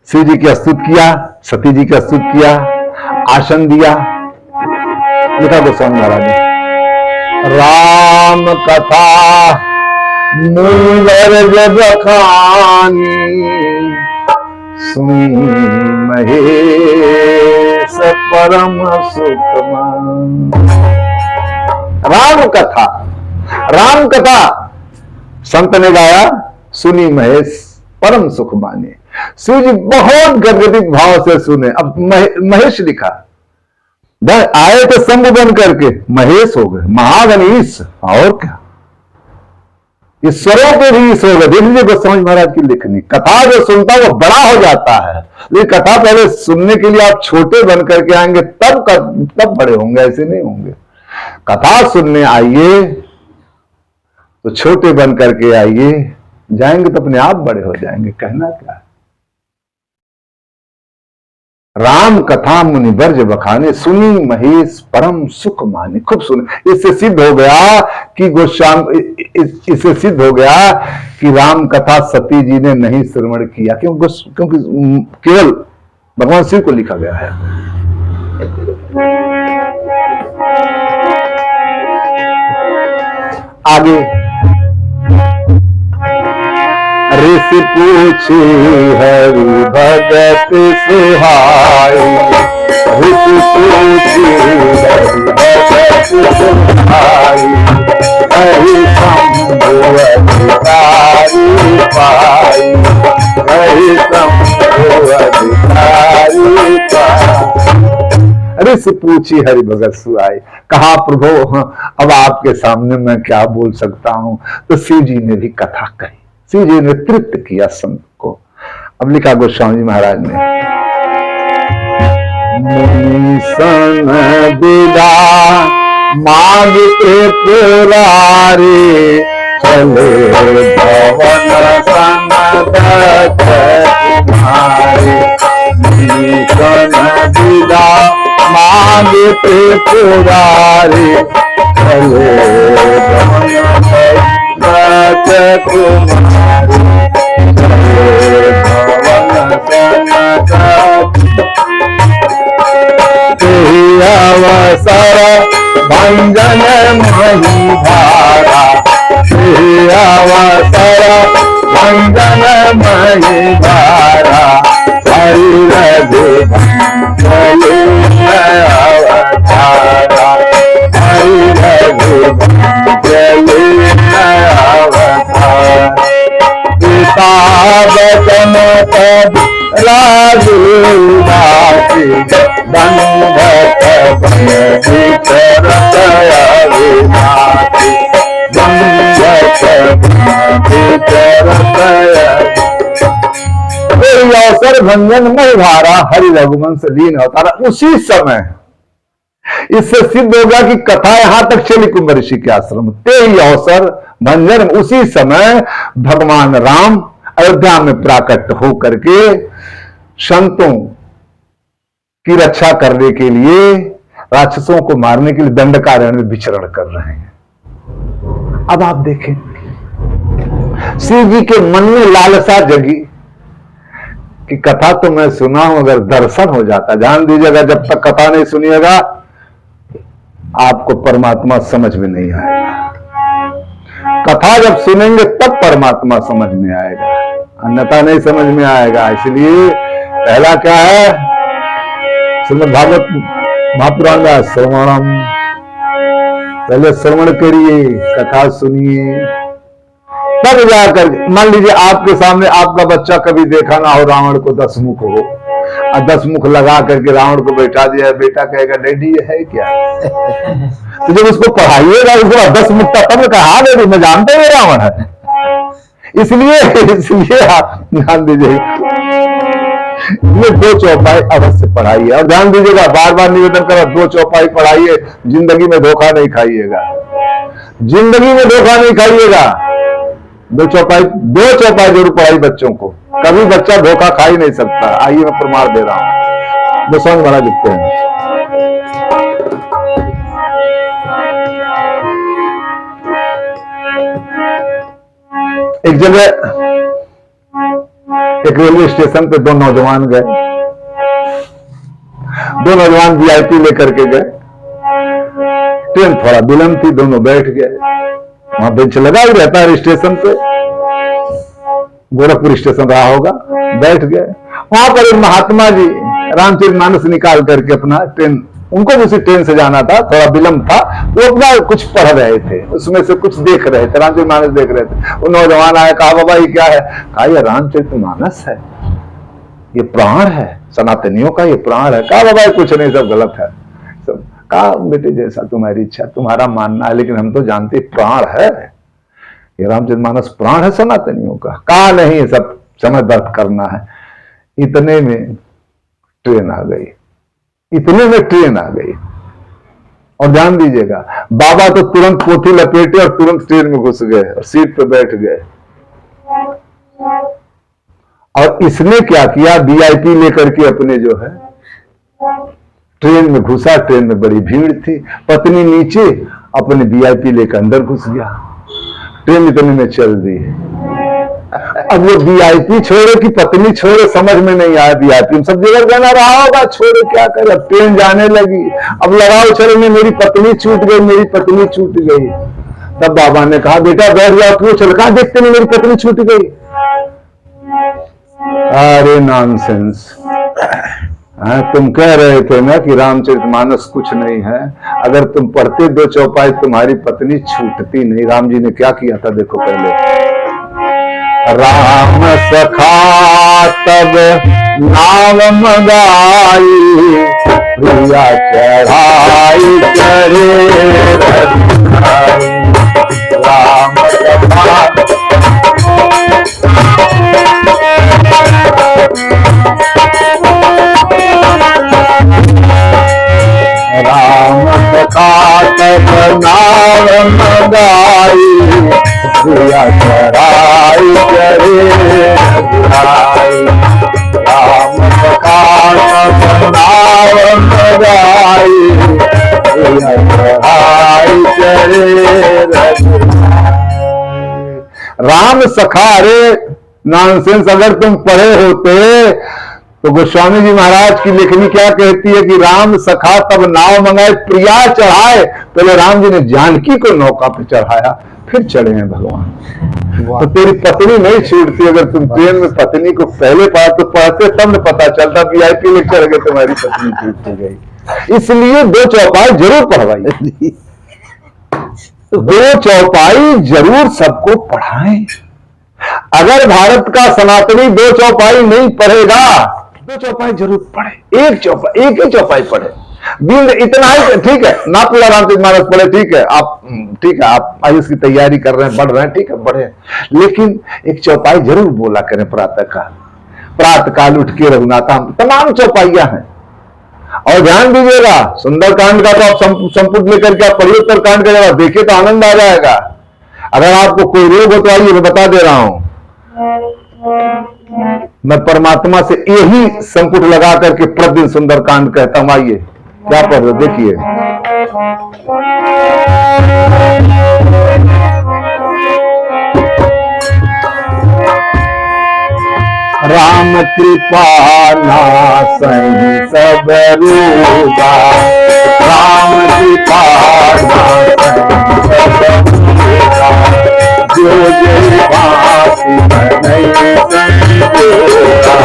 शिव जी की स्तुति किया, सती जी का स्तुति किया, आसन दिया। लिखा गोस्वामी महाराज ने, राम कथा मुनिवर जब खानी, सुनी महेश परम सुखमान। राम कथा, राम कथा संत ने गाया, सुनी महेश परम सुख माने। शिव जी बहुत गदगदित भाव से सुने। अब महेश लिखा, आए तो शंभु बन करके महेश हो गए, महागणेश। और क्या, ईश्वरों पे भी ईश्वर हो गए। देख लीजिए गोस्वामी महाराज की लिखनी, कथा जो सुनता है वो बड़ा हो जाता है। लेकिन कथा पहले सुनने के लिए आप छोटे बन करके आएंगे तब बड़े होंगे, ऐसे नहीं होंगे। कथा सुनने आइए तो छोटे बन करके आइए, जाएंगे तो अपने आप बड़े हो जाएंगे। कहना क्या है, राम कथा मुनिवर जब बखाने, सुनी महेश परम सुख माने। खूब सुने। इससे सिद्ध हो गया कि इससे सिद्ध हो गया कि राम कथा सती जी ने नहीं श्रवण किया, क्योंकि केवल भगवान शिव को लिखा गया है। आगे ऋषि पूछी हरि भगत सुहाई, ऋषि पूछी हरि भगत सुहाई, हरि शंभु अधिकारी पाई, हरि शंभु अधिकारी पाई। ऋषि पूछी हरि भगत सुहाई। कहा प्रभु अब आपके सामने मैं क्या बोल सकता हूं। तो शिव जी ने भी कथा कही, शिव जी ने तृप्त किया संत को। अब लिखा गोस्वामी महाराज ने, मुनिसन विदा मांगते पुरारे, चले भवन सनद तुम्हारे। मुनिसन विदा मांगते पुरारे, चले भवन तुम्हारे, चले भवन सनद। अवसर भंजन मही धारा, अवसर भंजन मही धारा, हरि रघुवंशली अवतारा, हरि रघुवंशली अवतारा। पिता बचन पद राजूदासी, बंधक विचरत अविनाशी, बंधक विचरत। अवसर भंजन मय धारा, हरि रघुवंश लीन अवतारा। उसी समय इससे सिद्ध होगा कि कथा यहां तक चली कुंभ ऋषि के आश्रम। ते ही अवसर भंजन, उसी समय भगवान राम अयोध्या में प्राकट हो करके संतों की रक्षा करने के लिए, राक्षसों को मारने के लिए दंडकारण्य में विचरण कर रहे हैं। अब आप देखें, शिव जी के मन में लालसा जगी कि कथा तो मैं सुना हूं, अगर दर्शन हो जाता। ध्यान दीजिएगा, जब तक कथा नहीं सुनिएगा आपको परमात्मा समझ में नहीं आएगा। कथा जब सुनेंगे तब परमात्मा समझ में आएगा, अन्यथा नहीं समझ में आएगा। इसलिए पहला क्या है, श्रीमद् भागवत महापुराण का श्रवणम, पहले श्रवण करिए, कथा सुनिए, तब जाकर। मान लीजिए आपके सामने आपका बच्चा कभी देखा ना हो रावण को 10 मुख हो, और 10 मुख लगा करके रावण को बैठा दिया, बेटा कहेगा डैडी ये है क्या? तो जब उसको पढ़ाइएगा, उसको 10 मुख का तब कहा, हाँ डैडी मैं जानता हूँ रावण है। इसलिए आप ध्यान दीजिए, ये 2 चौपाई अवश्य पढ़ाइए। और ध्यान दीजिएगा, बार बार निवेदन करो, 2 चौपाई पढ़ाइए, जिंदगी में धोखा नहीं खाइएगा, जिंदगी में धोखा नहीं खाइएगा। 2 चौपाई जरूर पढ़ाई बच्चों को, कभी बच्चा धोखा खा ही नहीं सकता। आइए मैं प्रमाण दे रहा हूं। गोस्वामी महाराज लिखते हैं, एक जगह एक रेलवे स्टेशन पे 2 नौजवान गए, 2 नौजवान वीआईपी लेकर के गए। ट्रेन थोड़ा विलंब थी, दोनों बैठ गए। वहां बेंच लगा ही रहता है स्टेशन पे, गोरखपुर स्टेशन रहा होगा, बैठ गए। वहां पर एक महात्मा जी रामचरितमानस निकाल करके अपना ट्रेन, उनको भी उसी ट्रेन से जाना था, थोड़ा विलंब था, वो अपना कुछ पढ़ रहे थे, उसमें से कुछ देख रहे थे, रामचरितमानस देख रहे थे। वो नौजवान आया, कहा बाबा ये क्या है? कहा ये रामचरितमानस है, ये प्राण है, सनातनियों का ये प्राण है। कहा बाबा कुछ नहीं, सब गलत है सब। कहा बेटे जैसा तुम्हारी इच्छा, तुम्हारा मानना है, लेकिन हम तो जानते प्राण है, ये रामचरितमानस प्राण है सनातनियों का। कहा नहीं, सब समय व्यर्थ करना है। इतने में ट्रेन आ गई, इतने में ट्रेन आ गई। और ध्यान दीजिएगा, बाबा तो तुरंत पोथी लपेटे और तुरंत ट्रेन में घुस गए और सीट पे बैठ गए। और इसने क्या किया, वीआईपी लेकर के अपने जो है ट्रेन में घुसा। ट्रेन में बड़ी भीड़ थी, पत्नी नीचे, अपने वीआईपी लेकर अंदर घुस गया। ट्रेन इतने में चल दी। अब वो वीआईपी छोड़े कि पत्नी छोड़े समझ में नहीं आया। वीआईपी सब जगह जाना रहा होगा, छोड़े क्या करे। अब ट्रेन जाने लगी, अब लगाओ चलने, मेरी पत्नी छूट गई, मेरी पत्नी छूट गई। तब बाबा ने कहा बेटा बैठ जाओ, क्यों चल? कहा देखते नहीं मेरी पत्नी छूट गई। अरे नॉनसेंस, तुम कह रहे थे ना कि रामचरितमानस कुछ नहीं है, अगर तुम पढ़ते 2 चौपाई तुम्हारी पत्नी छूटती नहीं। राम जी ने क्या किया था देखो पहले, राम सखा तब नाम मगाई, प्रिया चढ़ाई करे राम सखा। राम सखा तब नाम मगाई, प्रिया चढ़ाई करे राम सखा तब नाम मगाई, प्रिया चढ़ाई करे राम सखा। रे नॉनसेंस, अगर तुम पढ़े होते तो गोस्वामी जी महाराज की लेखनी क्या कहती है कि राम सखा तब नाव मंगाए, प्रिया चढ़ाए। पहले राम जी ने जानकी को नौका पर चढ़ाया, फिर चढ़े हैं भगवान। तो तेरी पत्नी नहीं छूटती। अगर तुम ट्रेन में पत्नी को पहले पढ़ा तो पढ़ते तब न पता चलता, वीआईपी में चढ़ गए तुम्हारी पत्नी छूट गई। इसलिए 2 चौपाई जरूर पढ़वाई, 2 चौपाई जरूर सबको पढ़ाएं। अगर भारत का सनातनी 2 चौपाई नहीं पढ़ेगा, 2 चौपाई जरूर पढ़े, एक ही चौपाई पढ़े। बिंद इतना ही ठीक है, ना पूरा रामचरितमानस पढ़े, ठीक है आप आयुष की तैयारी कर रहे हैं, बढ़ रहे हैं, ठीक है बढ़े, लेकिन एक चौपाई जरूर बोला करें प्रातः काल उठ के रघुनाथम। तमाम चौपाइयां हैं। और ध्यान दीजिएगा, सुंदरकांड का तो आप संपुट लेकर के आप पढ़िए, उत्तरकांड का जब देखिए तो आनंद आ जाएगा। अगर आपको कोई रोग हो तो आइए, मैं बता दे रहा हूं, मैं परमात्मा से यही संपुट लगा करके प्रतिदिन सुंदरकांड कहता हूं। आइए क्या पढ़ रहे देखिए, राम कृपा नासहि सब रोगा, राम कृपा नासहि सब रोगा, जो जय भाति नहीं संजोगा,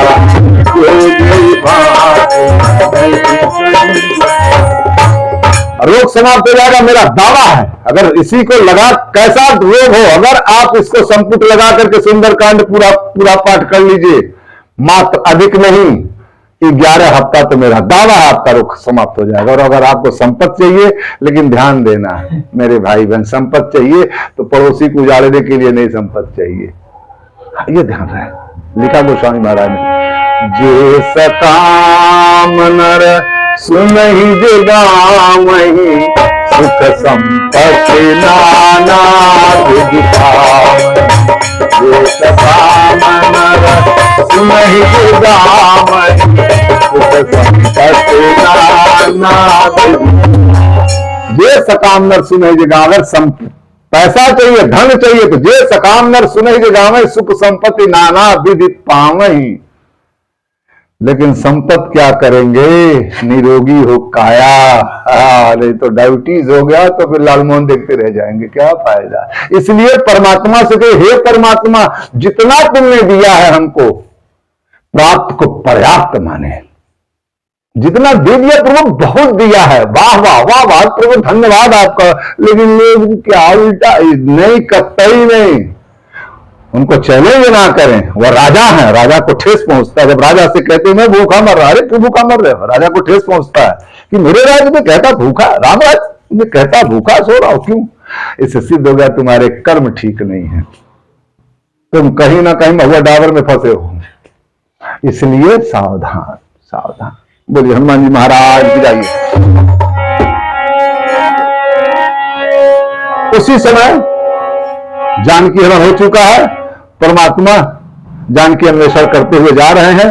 जो जय भाति नहीं। रोग समाप्त हो जाएगा, मेरा दावा है। अगर इसी को लगा, कैसा रोग हो, अगर आप इसको संपुट लगा करके सुंदरकांड पूरा पाठ कर लीजिए, मात्र अधिक नहीं 11 हफ्ता, तो मेरा दावा है आपका रोग समाप्त हो जाएगा। और अगर आपको संपत्ति चाहिए, लेकिन ध्यान देना मेरे भाई बहन, संपत्ति चाहिए तो पड़ोसी को उजाड़ने के लिए नहीं संपत्ति चाहिए, ये ध्यान रहे। लिखा गोस्वामी महाराज ने, जे सकाम नर सुनहि जगावहि, सुख संपत्ति नाना विधि पावहि। जे सकाम नर सुनहि जगावहि, सुख संपत्ति नाना विधि। जे सकाम नर सुनहि जगावहि, पैसा चाहिए, धन चाहिए तो जे सकाम नर सुनहि जगावहि, सुख संपत्ति नाना विधि पावहि। लेकिन संपत्ति क्या करेंगे, निरोगी हो काया। नहीं तो डायबिटीज हो गया तो फिर लालमोहन देखते रह जाएंगे, क्या फायदा। इसलिए परमात्मा से कहे, हे परमात्मा जितना तुमने दिया है हमको, प्राप्त को पर्याप्त माने। जितना दे दिया प्रभु बहुत दिया है, वाह वाह वाह वाह प्रभु धन्यवाद आपका। लेकिन लोग क्या उल्टा, नहीं कतई नहीं, उनको चैलेंज ना करें। वह राजा है, राजा को ठेस पहुंचता है। जब राजा से कहते हैं मैं भूखा मर रहा, अरे क्यों भूखा मर रहे हो, राजा को ठेस पहुंचता है कि मेरे राज्य में कहता भूखा, रामराज में कहता भूखा सो रहा हो, क्यों। इससे सिद्ध हो गया तुम्हारे कर्म ठीक नहीं है, तुम कहीं ना कहीं महुआ डाबर में फंसे हो। इसलिए सावधान सावधान। बोलिए हनुमान जी महाराज की जाइए। उसी समय जानकी हरण हो चुका है, परमात्मा जानकी अन्वेषण करते हुए जा रहे हैं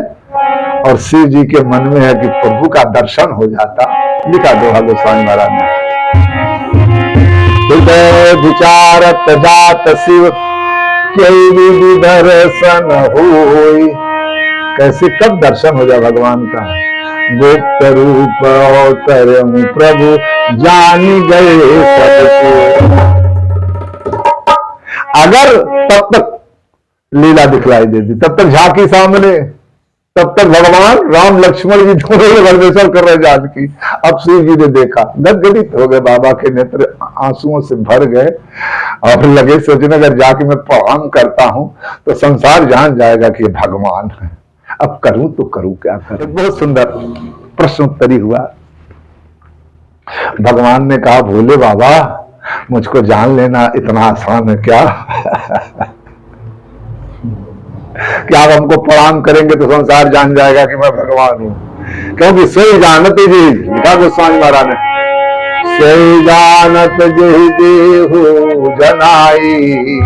और शिव जी के मन में है कि प्रभु का दर्शन हो जाता। लिखा दोहा गोस्वामी महाराज ने, हृदय विचारत जात शिव कई विधि दर्शन होई। कैसे कब दर्शन हो जाए भगवान का। गुप्त रूप अवतरम प्रभु जानी गए सबको। अगर तब तक लीला दिखलाई देती, तब तक झांकी सामने, तब तक भगवान राम लक्ष्मण जी दोनों अन्वेषण कर रहे जानकी। अब शिव जी ने देखा, गदगदित हो गए, बाबा के नेत्र आंसुओं से भर गए और लगे सोचने अगर जाके मैं प्रणाम करता हूं तो संसार जान जाएगा कि भगवान है। अब करूं तो करूं क्या करूं। बहुत सुंदर प्रश्नोत्तरी हुआ। भगवान ने कहा भोले बाबा मुझको जान लेना इतना आसान है क्या। कि आप हमको प्रणाम करेंगे तो संसार जान जाएगा कि मैं भगवान हूं। क्योंकि सही जानत जी, लिखा गोस्वामी महाराज ने, सही जानत जी देहु जनाई,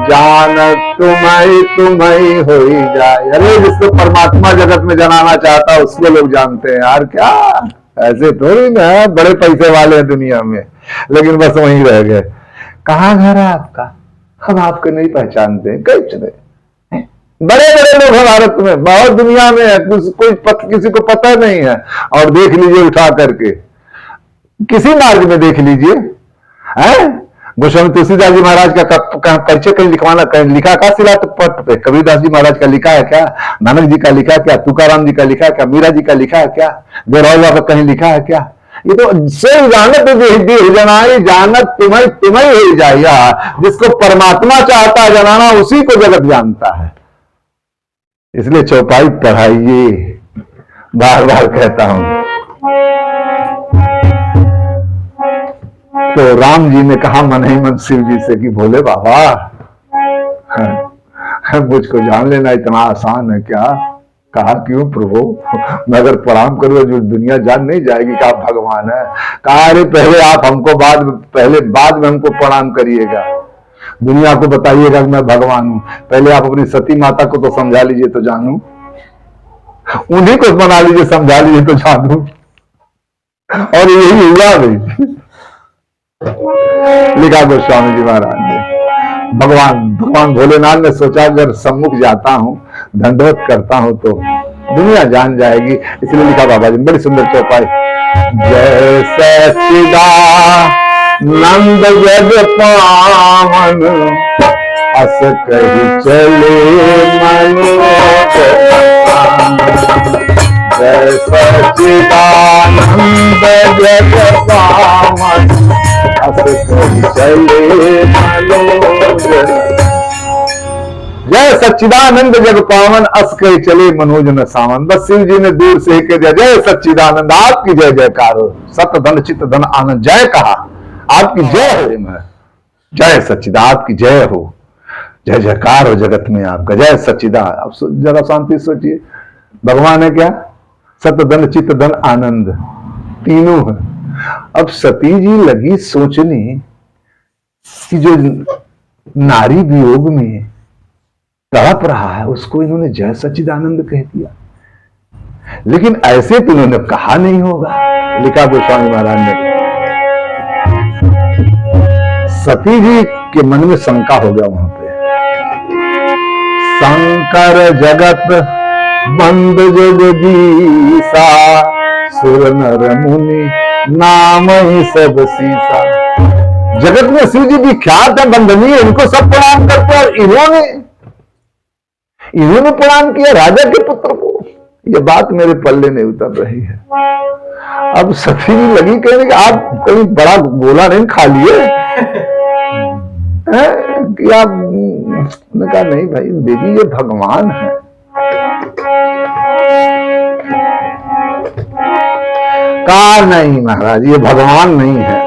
जानत तुम्हें हो ही जाए। अरे जिसको परमात्मा जगत में जनाना चाहता है उसको लोग जानते हैं यार। क्या ऐसे थोड़ी ना बड़े पैसे वाले हैं दुनिया में, लेकिन बस वहीं रह गए। कहाँ घर है आपका, हम आपको नहीं पहचानते। कई चले बड़े बड़े लोग हैं भारत में, बहुत दुनिया में है, किसी को पता नहीं है। और देख लीजिए उठा करके किसी मार्ग में देख लीजिए, गोस्वामी तुलसीदास जी महाराज का परिचय कहीं लिखवाना, कहीं लिखा का शिला पट पे, कबीरदास जी महाराज का लिखा है क्या, नानक जी का लिखा है क्या, तुकाराम जी का लिखा है क्या, मीरा जी का लिखा है क्या, देवराव का कहीं लिखा है क्या। ये तो से जानत जनाई, जानत तुम्हें ही जाइया। जिसको परमात्मा चाहता है जनाना उसी को जगत जानता है। इसलिए चौपाई पढ़ाइए, बार बार कहता हूं। तो राम जी ने कहा मन ही मन शिव जी से कि भोले बाबा मुझको जान लेना इतना आसान है क्या। कहा क्यों प्रभु, मैं अगर प्रणाम करूँ जो दुनिया जान नहीं जाएगी कि आप भगवान है। कहा अरे पहले आप हमको बाद में हमको प्रणाम करिएगा, दुनिया को बताइएगा कि मैं भगवान हूं। पहले आप अपनी सती माता को तो समझा लीजिए तो जानू, उन्हीं को बना लीजिए समझा लीजिए तो जानू। और यही हुआ भी। लिखा गोस्वामी जी महाराज ने, भगवान भोलेनाथ ने सोचा अगर सम्मुख जाता हूं, दंडवत करता हूं तो दुनिया जान जाएगी। इसलिए लिखा बाबा जी बड़ी सुंदर चौपाई, जय सच्चिदानंद जग पावन, अस कही चले मनोज। जय सच्चिदानंद जग पावन, जय सच्चिदानंद जग पावन, अस कही चले मनोज न सावन। बस शिव जी ने दूर से कह दिया जय सच्चिदानंद, आपकी जय जयकार हो। सत धन चित धन आनंद, जय कहा आपकी जय हो, जय सच्चिदानंद आपकी जय हो। जय जयकार हो जगत में आपका, जय सच्चिदानंद। अब जरा शांति सोचिए, भगवान है क्या? सत धन चित धन आनंद तीनों है। अब सती जी लगी सोचने कि जो नारी वियोग में तड़प रहा है उसको इन्होंने जय सच्चिदानंद कह दिया, लेकिन ऐसे तो उन्होंने कहा नहीं होगा। लिखा गोस्वामी महाराज ने, सती जी के मन में शंका हो गया वहां पे। शंकर जगत बंद जगदीसा, सुर नर मुनि नाम ही सब सीसा। जगत में शिव जी विख्यात है, बंदनीय, इनको सब प्रणाम करते हैं। और इन्होंने प्रणाम किया राजा के पुत्र को। ये बात मेरे पल्ले नहीं उतर रही है। अब सती जी लगी कहने कि आप कहीं बड़ा गोला नहीं खा लिए क्या? उन्होंने कहा नहीं भाई देवी, ये भगवान है। कहा नहीं महाराज, ये भगवान नहीं है,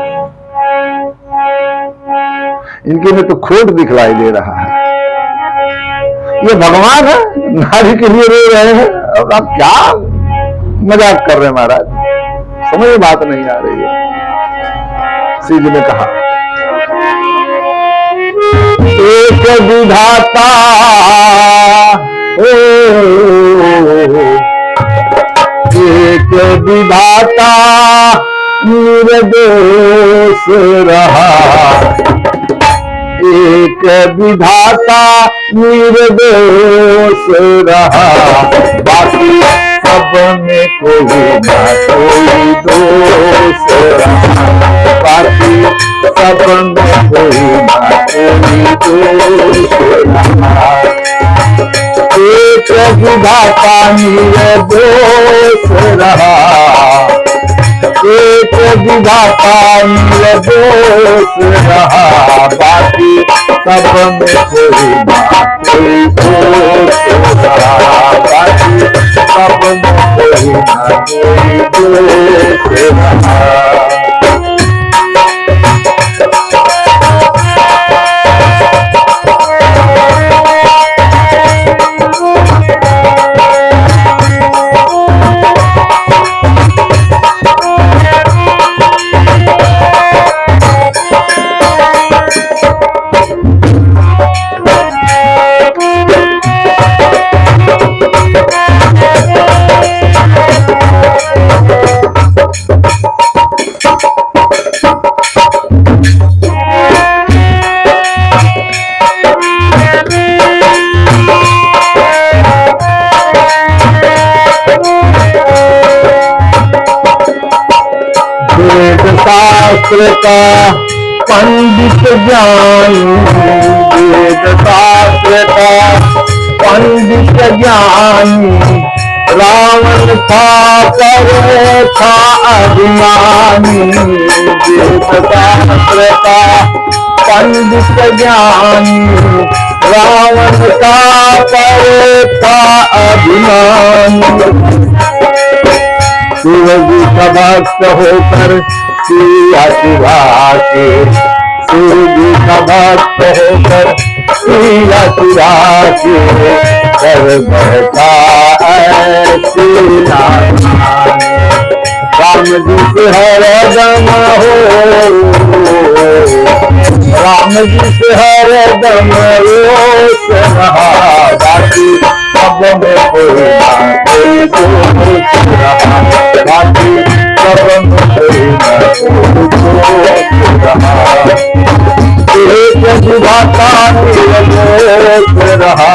इनके में तो खोट दिखलाई दे रहा है। ये भगवान है, नारी के लिए रो रहे हैं। अब आप क्या मजाक कर रहे हैं महाराज, समझ में बात नहीं आ रही है। श्री जी ने कहा एक विधाता एक विधाता निर्दोष रहा, एक विधाता निर्दोष रहा, बाकी सब में कोई ना कोई दोष रहा, बाकी सब में कोई ना कोई दोष रहा। एक विधाता निर्दोष रहा, एक विधाता निर्दोष रहा, बाकी सब में कोई ना कोई दोष रहा, बाकी सब में कोई ना कोई दोष रहा। शास्त्र का पंडित ज्ञानी, वेद शास्त्र का पंडित ज्ञानी, रावण था पर था अभिमानी। वेद शास्त्र का पंडित ज्ञानी, रावण था पर था अभिमानी। शिव जी का भक्त होकर सिया चुरा के, शिव जी का भक्त होकर सिया चुरा के, कर बैठा ऐसी राम जी से हरदम हो, राम जी से हरदम रोस रहा, बाकी सब में कोई ना कोई दोष रहा, बाकी सब में कोई ना कोई दोष रहा। एक विधाता निर्दोष रहा,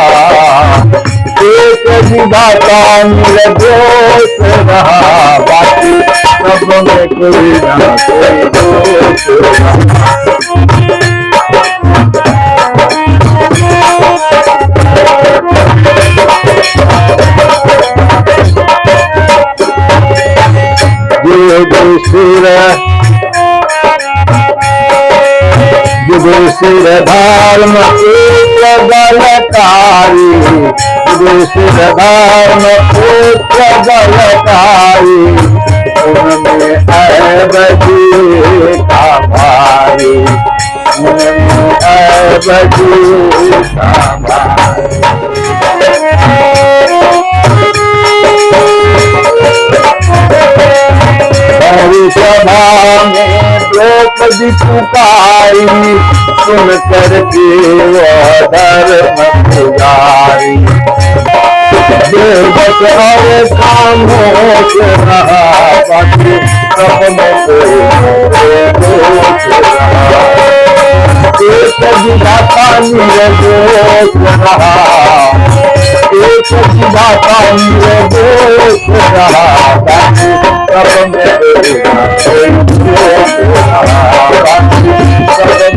एक विधाता निर्दोष रहा, बाकी सब में कोई ना कोई दोष रहा। युधिष्ठिर धर्म पुत्र बलकारी, युधिष्ठिर धर्म पुत्र बलकारी, उनमें ऐब जी का भारी, सभा में द्रौपदी पुकारी, सुन करके वह धर्म पुजारी, बस और खामोश रहा, बाकी सब में दोष रहा। एक विधाता निर्दोष रहा, एक विधाता निर्दोष रहा, बाकी सब में दोष रहा, बाकी सब में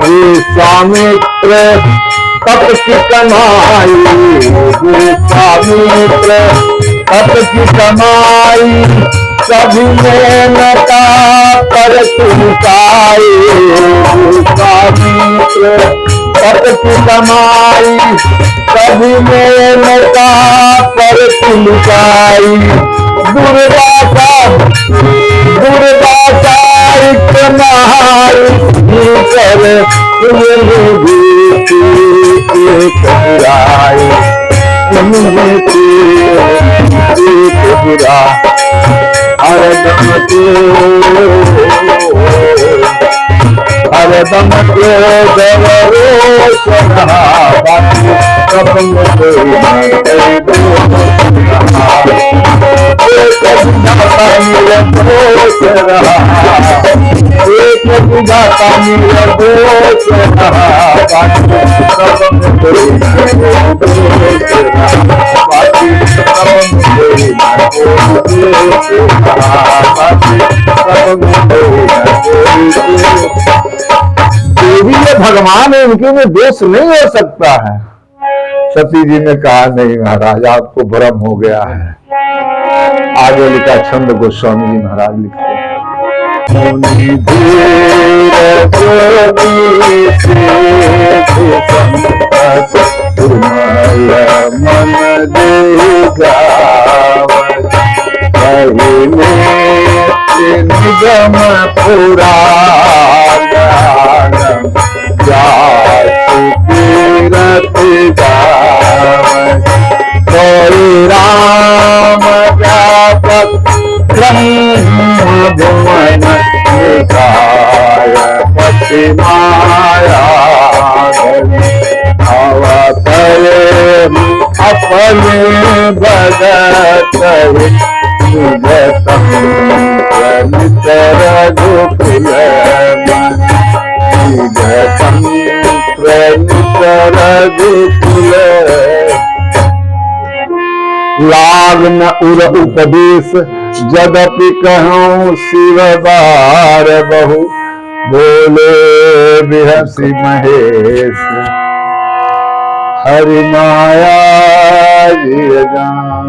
विश्वामित्र तप की कमाई, विश्वामित्र तप की कमाई, सभी मेहनता पर चुकाई। विश्वामित्र तप की कमाई, सभी मेहनता पर चुकाई। दुर्वासा महारी कर हरदम के जवरोष रहा, बाकी सब में कोई विधाता निर्दोष रहा, एक विधाता निर्दोष रहा, बाकी सब में कोई दोष रहा, बाकी सब में कोई दोष रहा, बाकी सब में कोई देवी ने भगवान है, उनके में दोष नहीं हो सकता है। सती जी ने कहा नहीं महाराज, आपको भ्रम हो गया है। आगे लिखा छंद गोस्वामी जी महाराज लिखते हैं, मन देगा निगम पुराण कोई राम व्यापक भुवन पति माया अवतरे अपने भगत लाग न उर उपदेश, जदपि कहूँ शिव बार बहु, बोले बिहसी महेश हरि माया जिय जान।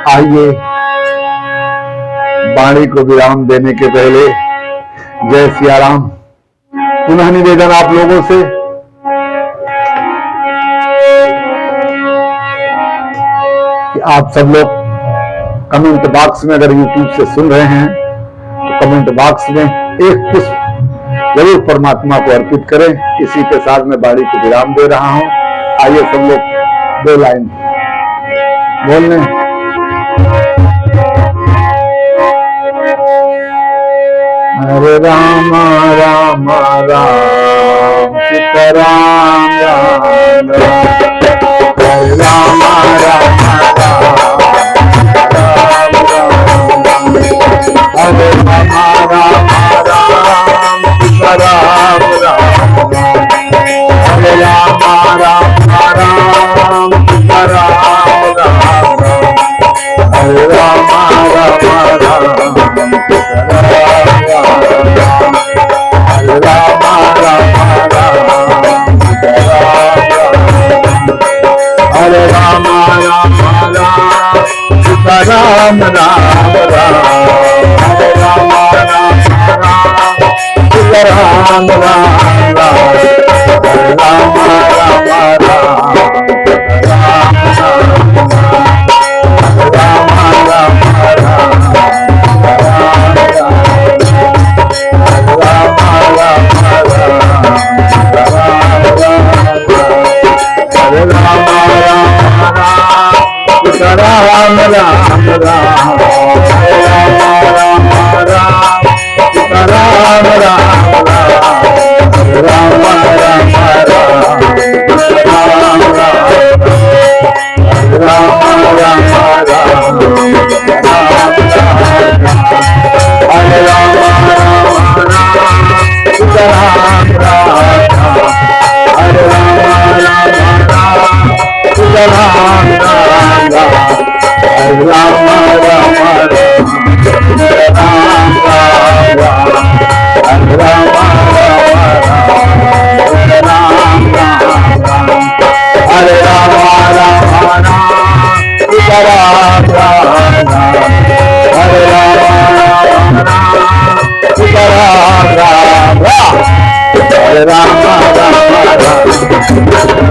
आइए वाणी को विराम देने के पहले जय सिया राम पुनः निवेदन आप लोगों से कि आप सब लोग कमेंट बॉक्स में, अगर यूट्यूब से सुन रहे हैं तो कमेंट बॉक्स में एक पुष्प जरूर परमात्मा को अर्पित करें। इसी के साथ मैं वाणी को विराम दे रहा हूं। आइए सब लोग 2 लाइन बोलने। हरे राम राम राम सीताराम राम राम, हरे राम राम राम राम राम, हरे राम राम राम सीताराम राम राम, हरे राम राम राम सीताराम राम राम, हरे Ram Ram Ram Ram Ram Ram Ram. Ram Ram Ram